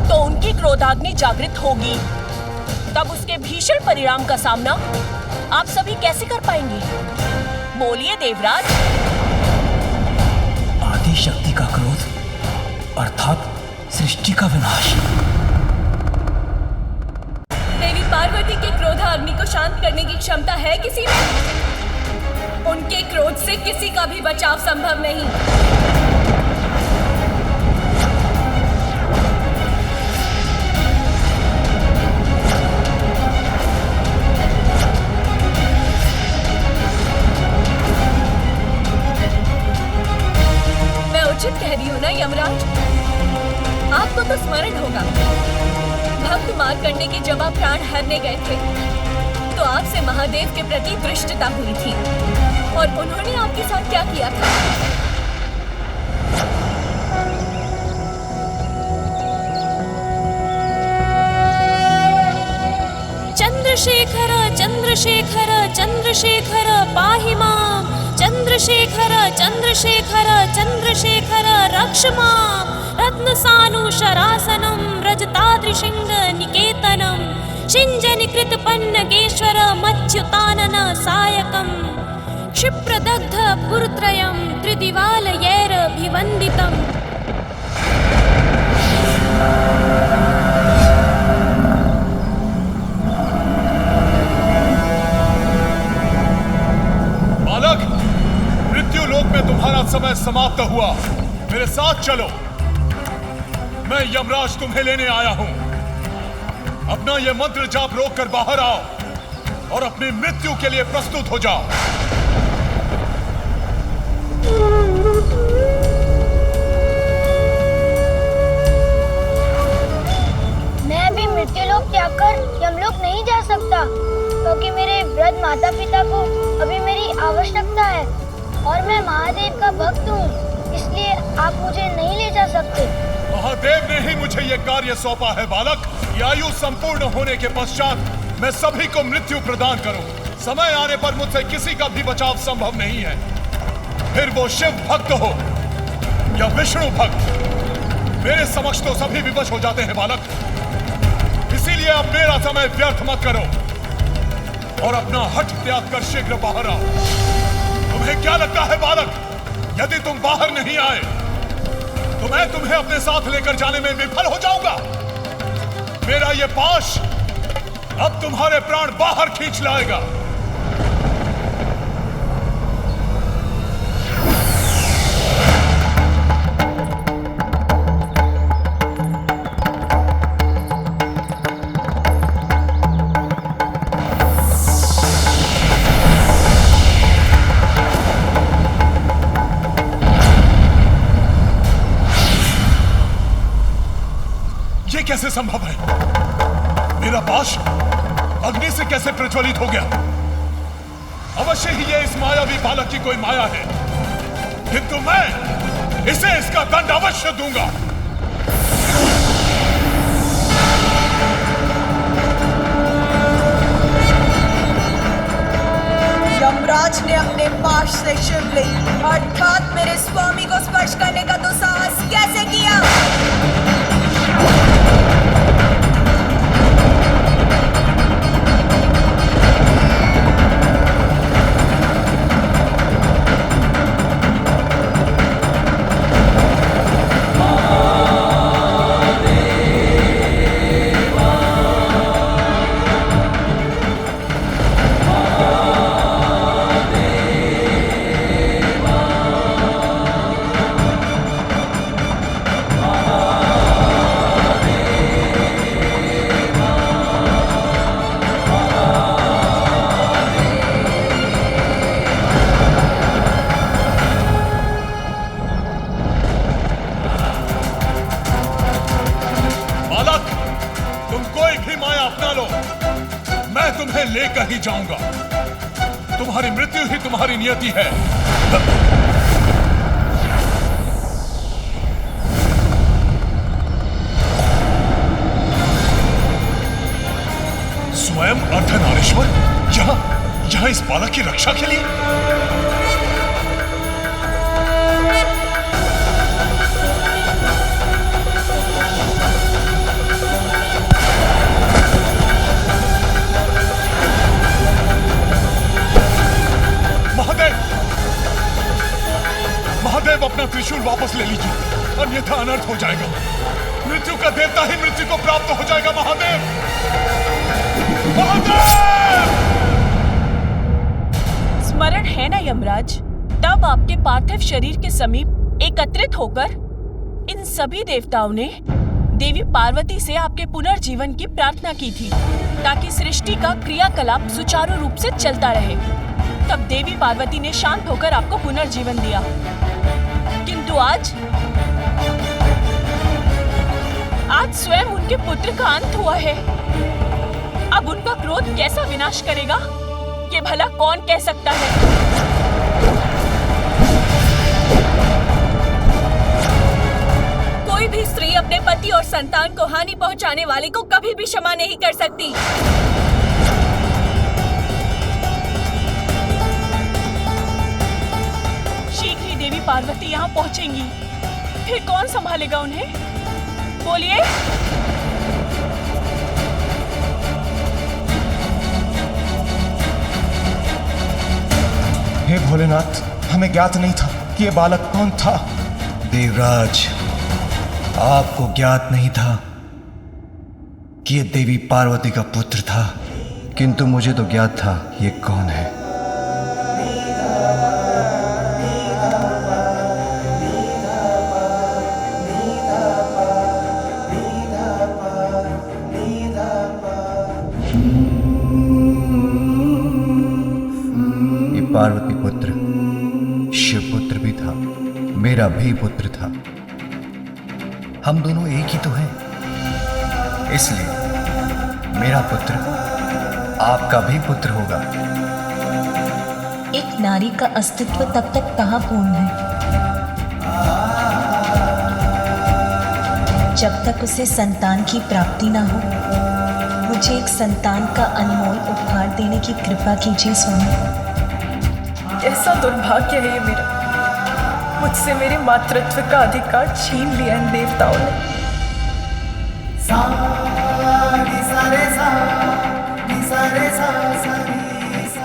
तो उनकी क्रोधाग्नि जागृत होगी। तब उसके भीषण परिणाम का सामना आप सभी कैसे कर पाएंगे? बोलिए देवराज। आदि शक्ति का क्रोध अर्थात सृष्टि का विनाश। देवी पार्वती के क्रोधाग्नि को शांत करने की क्षमता है किसी में? उनके क्रोध से किसी का भी बचाव संभव नहीं। मैं उचित कह रही हूँ ना यमराज? आपको तो स्मरण होगा, भक्त मार्कंडे के जब आप प्राण हरने गए थे तो आपसे महादेव के प्रति दृष्टता हुई थी, और उन्होंने आपके साथ क्या किया था? चंद्रशेखर चंद्रशेखर चंद्रशेखर पाहि मां, चंद्रशेखर चंद्रशेखर चंद्रशेखर रक्ष मां, रत्नसानुशरासनं रजताद्रिशृंग निकेतनं, शिञ्जनिकृतपन्नगेश्वर मच्युतानन सायकम्, क्षिप्रदग्ध पुरत्रयं त्रिदिवालयैरभिवन्दितम्। बालक, मृत्यु लोक में तुम्हारा समय समाप्त हुआ। मेरे साथ चलो, मैं यमराज तुम्हें लेने आया हूं। अपना यह मंत्र जाप रोक कर बाहर आओ और अपनी मृत्यु के लिए प्रस्तुत हो जाओ। मैं भी मृत्युलोक त्याग कर यमलोक नहीं जा सकता, क्योंकि मेरे वृद्ध माता पिता को अभी मेरी आवश्यकता है और मैं महादेव का भक्त हूँ, इसलिए आप मुझे नहीं ले जा सकते। महादेव ने ही मुझे यह कार्य सौंपा है बालक। ये आयु संपूर्ण होने के पश्चात मैं सभी को मृत्यु प्रदान करूं। समय आने पर मुझसे किसी का भी बचाव संभव नहीं है, फिर वो शिव भक्त हो या विष्णु भक्त। मेरे समक्ष तो सभी विवश हो जाते हैं बालक। इसीलिए अब मेरा समय व्यर्थ मत करो और अपना हठ त्याग कर शीघ्र बाहर आओ। तुम्हें क्या लगता है बालक, यदि तुम बाहर नहीं आए तो मैं तुम्हें अपने साथ लेकर जाने में विफल हो जाऊंगा? मेरा ये पाश अब तुम्हारे प्राण बाहर खींच लाएगा। कैसे संभव है? मेरा पाश अग्नि से कैसे प्रज्वलित हो गया? अवश्य ही ये इस मायावी बालक की कोई माया है, किंतु मैं इसे इसका दंड अवश्य दूंगा। यमराज ने अपने पाश से शिवलिंग अर्थात मेरे स्वामी को स्पर्श करने का दुस्साहस कैसे किया? लेकर ही जाऊंगा। तुम्हारी मृत्यु ही तुम्हारी नियति है। स्वयं अर्धनारीश्वर यहां इस बालक की रक्षा के लिए? महादेव अपना त्रिशूल वापस ले लीजिए, अन्यथा अनर्थ हो जाएगा। मृत्यु का देवता ही मृत्यु को प्राप्त हो जाएगा। महादेव, महादेव! स्मरण है ना यमराज, तब आपके पार्थिव शरीर के समीप एकत्रित होकर इन सभी देवताओं ने देवी पार्वती से आपके पुनर्जीवन की प्रार्थना की थी, ताकि सृष्टि का क्रियाकलाप सुचारू रूप से चलता रहे। तब देवी पार्वती ने शांत होकर आपको पुनर्जीवन दिया, किंतु आज स्वयं उनके पुत्र का अंत हुआ है। अब उनका क्रोध कैसा विनाश करेगा, ये भला कौन कह सकता है? कोई भी स्त्री अपने पति और संतान को हानि पहुंचाने वाले को कभी भी क्षमा नहीं कर सकती। शीघ्र ही देवी पार्वती यहाँ पहुंचेंगी, फिर कौन संभालेगा उन्हें? बोलिए। हे भोलेनाथ, हमें ज्ञात नहीं था कि ये बालक कौन था। देवराज, आपको ज्ञात नहीं था कि ये देवी पार्वती का पुत्र था, किंतु मुझे तो ज्ञात था ये कौन है। पार्वती पुत्र शिव पुत्र भी था, मेरा भी पुत्र था। हम दोनों एक ही तो हैं, इसलिए मेरा पुत्र आपका भी पुत्र होगा। एक नारी का अस्तित्व तब तक कहाँ पूर्ण है जब तक उसे संतान की प्राप्ति ना हो। मुझे एक संतान का अनमोल उपहार देने की कृपा कीजिए स्वामी। ऐसा दुर्भाग्य है ये मेरा, मुझसे मेरे मातृत्व का अधिकार छीन लिया इन देवताओं ने।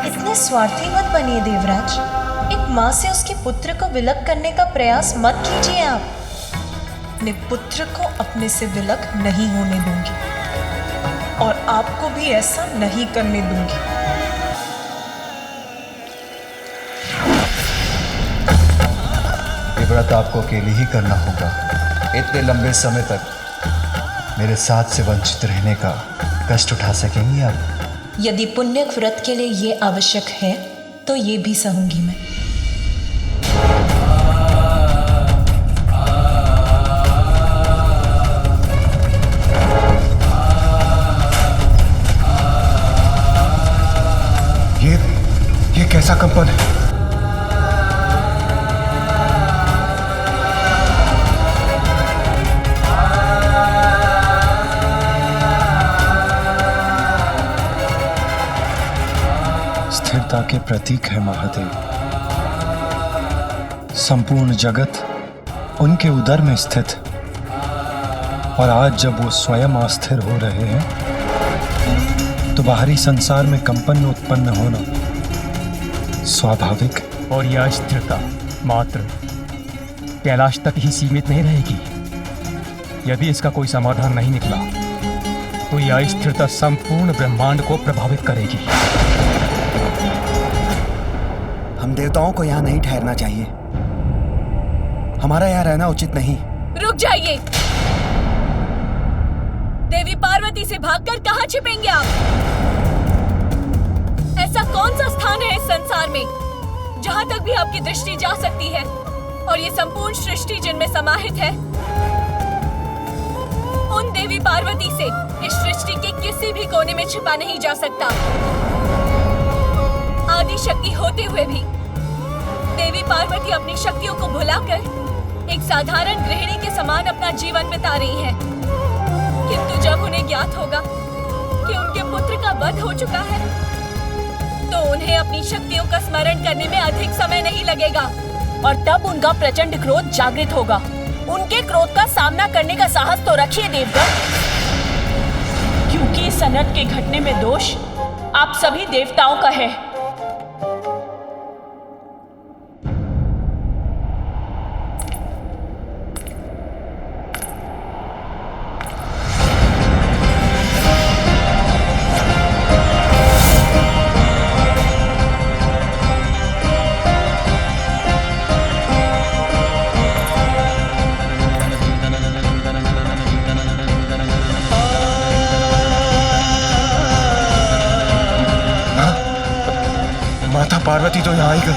इतने स्वार्थी मत बनिए देवराज। एक माँ से उसके पुत्र को विलग करने का प्रयास मत कीजिए। आप अपने पुत्र को अपने से विलग नहीं होने दूंगी और आपको भी ऐसा नहीं करने दूंगी। व्रत आपको अकेले ही करना होगा। इतने लंबे समय तक मेरे साथ से वंचित रहने का कष्ट उठा सकेंगी आप? यदि पुण्य व्रत के लिए ये आवश्यक है तो ये भी सहूंगी मैं। कैसा कंपन है? स्थिरता के प्रतीक है महादेव। संपूर्ण जगत उनके उदर में स्थित, और आज जब वो स्वयं अस्थिर हो रहे हैं तो बाहरी संसार में कंपन उत्पन्न होना स्वाभाविक। और यह स्थिरता मात्र कैलाश तक ही सीमित नहीं रहेगी। यदि इसका कोई समाधान नहीं निकला तो यह स्थिरता संपूर्ण ब्रह्मांड को प्रभावित करेगी। हम देवताओं को यहाँ नहीं ठहरना चाहिए। हमारा यहाँ रहना उचित नहीं। रुक जाइए। देवी पार्वती से भागकर कहाँ छिपेंगे आप? ऐसा कौन सा स्थान है इस संसार में जहाँ तक भी आपकी दृष्टि जा सकती है और ये संपूर्ण सृष्टि जिनमें समाहित है, उन देवी पार्वती से इस सृष्टि के किसी भी कोने में छिपा नहीं जा सकता। आदि शक्ति होते हुए भी देवी पार्वती अपनी शक्तियों को भुलाकर एक साधारण गृहिणी के समान अपना जीवन बिता रही हैं। किंतु जब उन्हें ज्ञात होगा कि उनके पुत्र का वध हो चुका है तो उन्हें अपनी शक्तियों का स्मरण करने में अधिक समय नहीं लगेगा, और तब उनका प्रचंड क्रोध जागृत होगा। उनके क्रोध का सामना करने का साहस तो रखिए देवगण, क्योंकि इस अनर्थ के घटने में दोष आप सभी देवताओं का है। माता पार्वती तो यहाँ आई गई।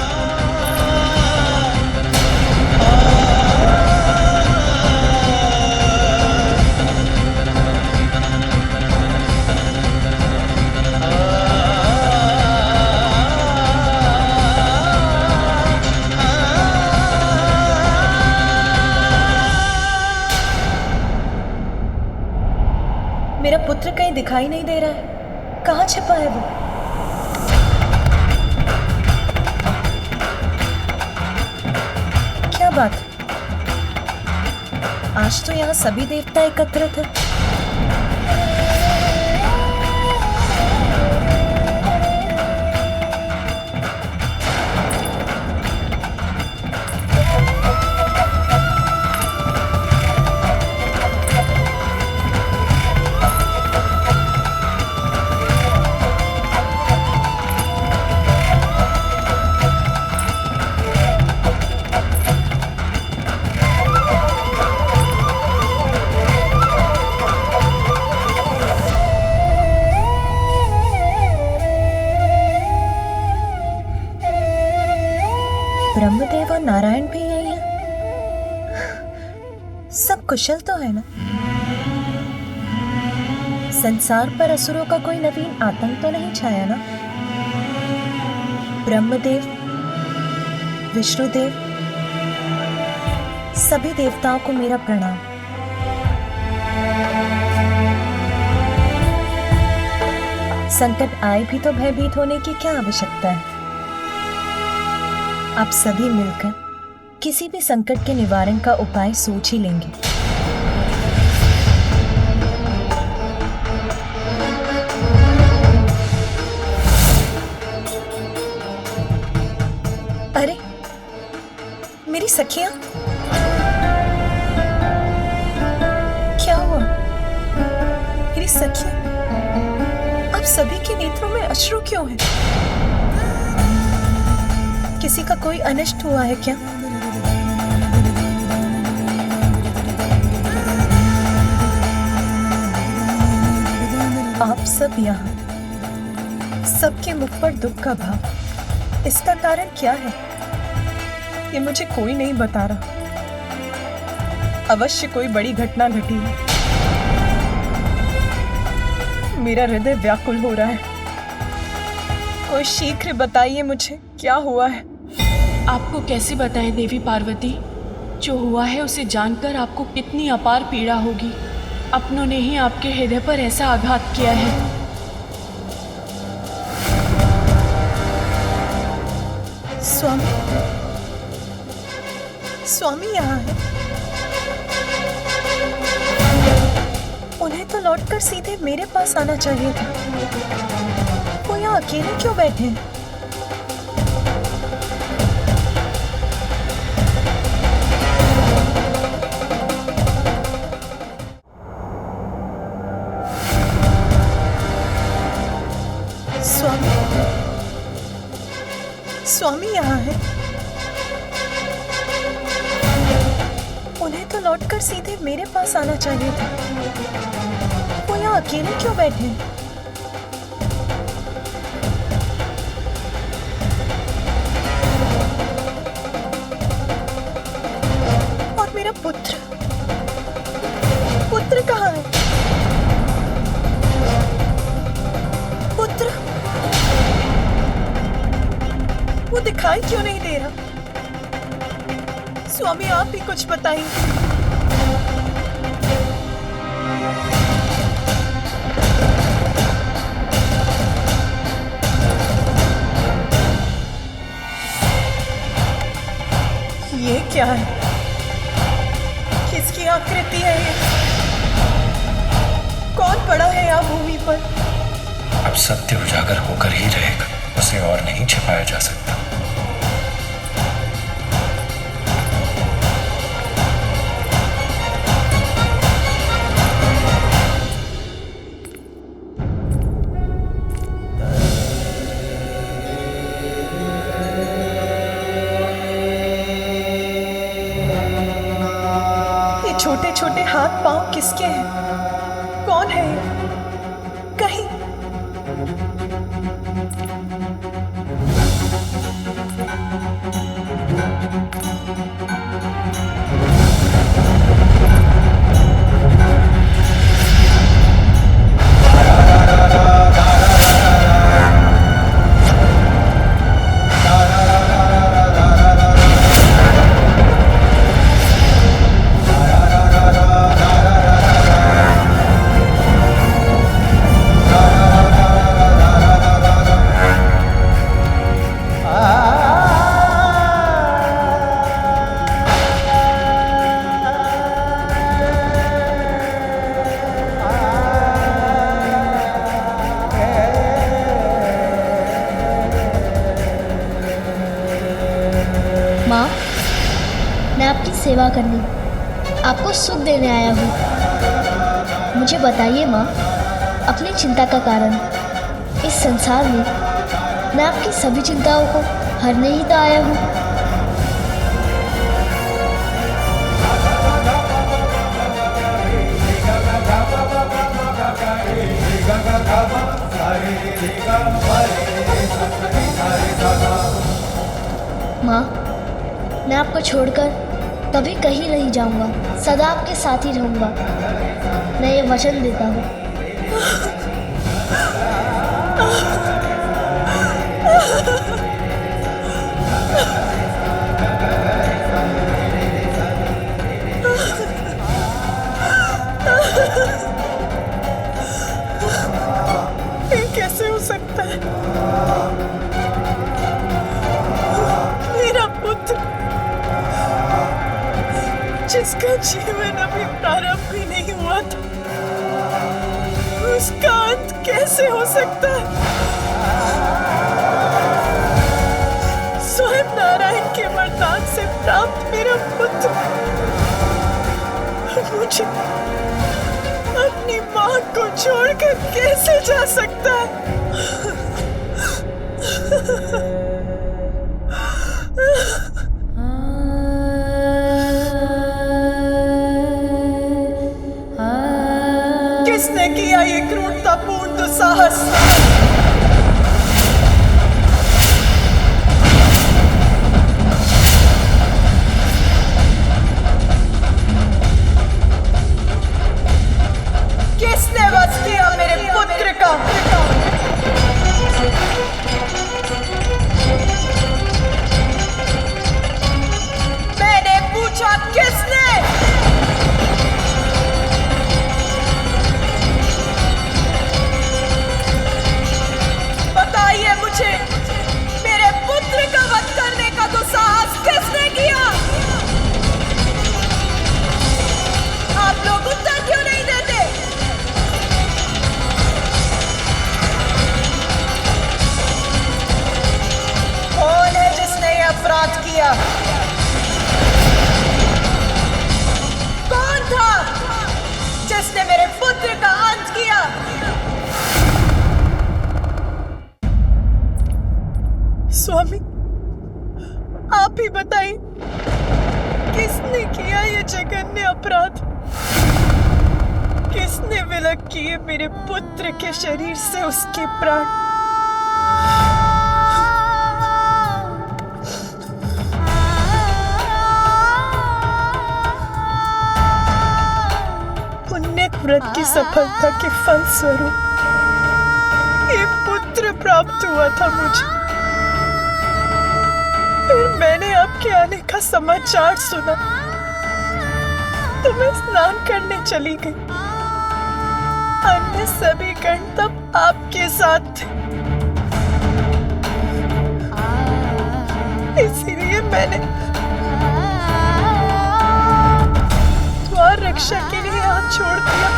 मेरा पुत्र कहीं दिखाई नहीं दे रहा है। कहाँ छिपा है वो? क्या बात? आज तो यहाँ सभी देवता एकत्रित हैं। ब्रह्मदेव और नारायण भी यही हैं। सब कुशल तो है ना? संसार पर असुरों का कोई नवीन आतंक तो नहीं छाया ना? ब्रह्मदेव, विष्णुदेव, सभी देवताओं को मेरा प्रणाम। संकट आए भी तो भयभीत होने की क्या आवश्यकता है? आप सभी मिलकर किसी भी संकट के निवारण का उपाय सोच ही लेंगे। अरे मेरी सखियां, क्या हुआ? मेरी सखियां, आप सभी के नेत्रों में अश्रु क्यों है? किसी का कोई अनिष्ट हुआ है क्या? आप सब यहाँ, सबके मुख पर दुख का भाव। इसका कारण क्या है? ये मुझे कोई नहीं बता रहा। अवश्य कोई बड़ी घटना घटी है। मेरा हृदय व्याकुल हो रहा है। कोई शीघ्र बताइए मुझे। क्या हुआ है? आपको कैसे बताएं देवी पार्वती? जो हुआ है उसे जानकर आपको कितनी अपार पीड़ा होगी। अपनों ने ही आपके हृदय पर ऐसा आघात किया है। स्वामी, स्वामी यहाँ है। उन्हें तो लौटकर सीधे मेरे पास आना चाहिए था। वो यहाँ अकेले क्यों बैठे हैं? स्वामी, स्वामी यहाँ है। उन्हें तो लौटकर सीधे मेरे पास आना चाहिए था। वो यहाँ अकेले क्यों बैठे हैं? और मेरा पुत्र, पुत्र कहाँ है? पुत्र, वो दिखाई क्यों नहीं दे रहा? स्वामी, आप ही कुछ बताइए। ये क्या है? किसकी आकृति है ये? कौन पड़ा है यहाँ भूमि पर? अब सत्य उजागर होकर ही रहेगा, उसे और नहीं छिपाया जा सकता। ये छोटे छोटे हाथ पांव किसके हैं? कौन है ये? कहीं माँ, मैं आपकी सेवा करने, आपको सुख देने आया हूँ। मुझे बताइए माँ, अपनी चिंता का कारण। इस संसार में मैं आपकी सभी चिंताओं को हरने ही तो आया हूँ। माँ, मैं आपको छोड़कर कभी कहीं नहीं जाऊंगा, सदा आपके साथ ही रहूंगा। मैं ये वचन देता हूँ। ये कैसे हो सकता है? मेरा पुत्र, जिसका जीवन अभी प्रारंभ भी नहीं हुआ था, उसका अंत कैसे हो सकता है? स्वयं नारायण के वरदान से प्राप्त मेरा पुत्र मुझे अपनी माँ को छोड़कर कैसे जा सकता है? किसने किया ये क्रूरतापूर्ण दुस्साहस? किसने वध किया मेरे पुत्र का? किया? कौन था जिसने मेरे पुत्र का अंत किया? स्वामी, आप ही बताइए, किसने किया ये जघन्य अपराध? किसने विलग किए मेरे पुत्र के शरीर से उसके प्राण? पुण्य व्रत की सफलता के फलस्वरूप ये पुत्र प्राप्त हुआ था मुझे। फिर मैंने आपके आने का समाचार सुना तो मैं स्नान करने चली गई। अन्य सभी गण तब आपके साथ थे, इसीलिए मैंने द्वार रक्षा के लिए हाथ छोड़ दिया।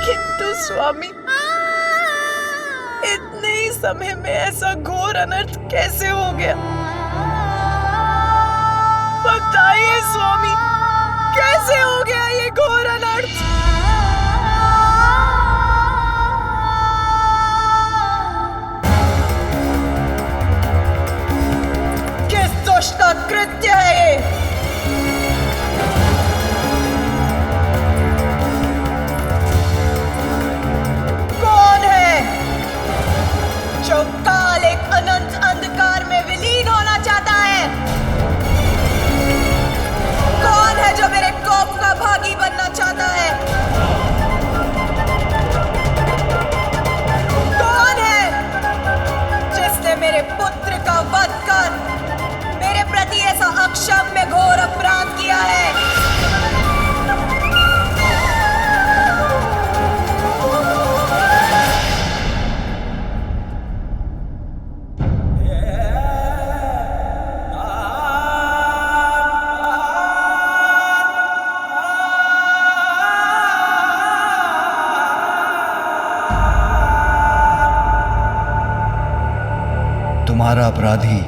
किंतु स्वामी, इतने ही समय में ऐसा घोर अनर्थ कैसे हो गया? बताइए स्वामी, कैसे हो गया ये घोर अनर्थ? किस दुष्ट का कृत्य है ये? कौन है जो काल एक अनंत अंधकार में विलीन होना चाहता है? कौन है जो मेरे कोप का भागी बनना चाहता है? कौन है जिसने मेरे पुत्र का वध कर मेरे प्रति ऐसा अक्षम्य घोर अपराध किया है? तुम्हारा अपराधी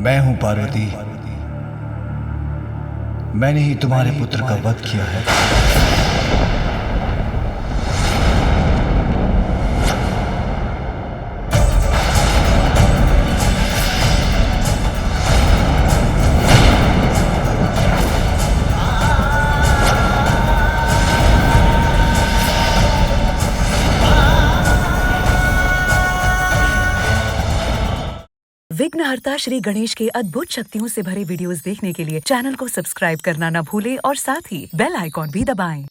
मैं हूं पार्वती। मैंने ही तुम्हारे पुत्र का वध किया है। विघ्नहर्ता श्री गणेश के अद्भुत शक्तियों से भरे वीडियोस देखने के लिए चैनल को सब्सक्राइब करना न भूलें और साथ ही बेल आइकॉन भी दबाएं।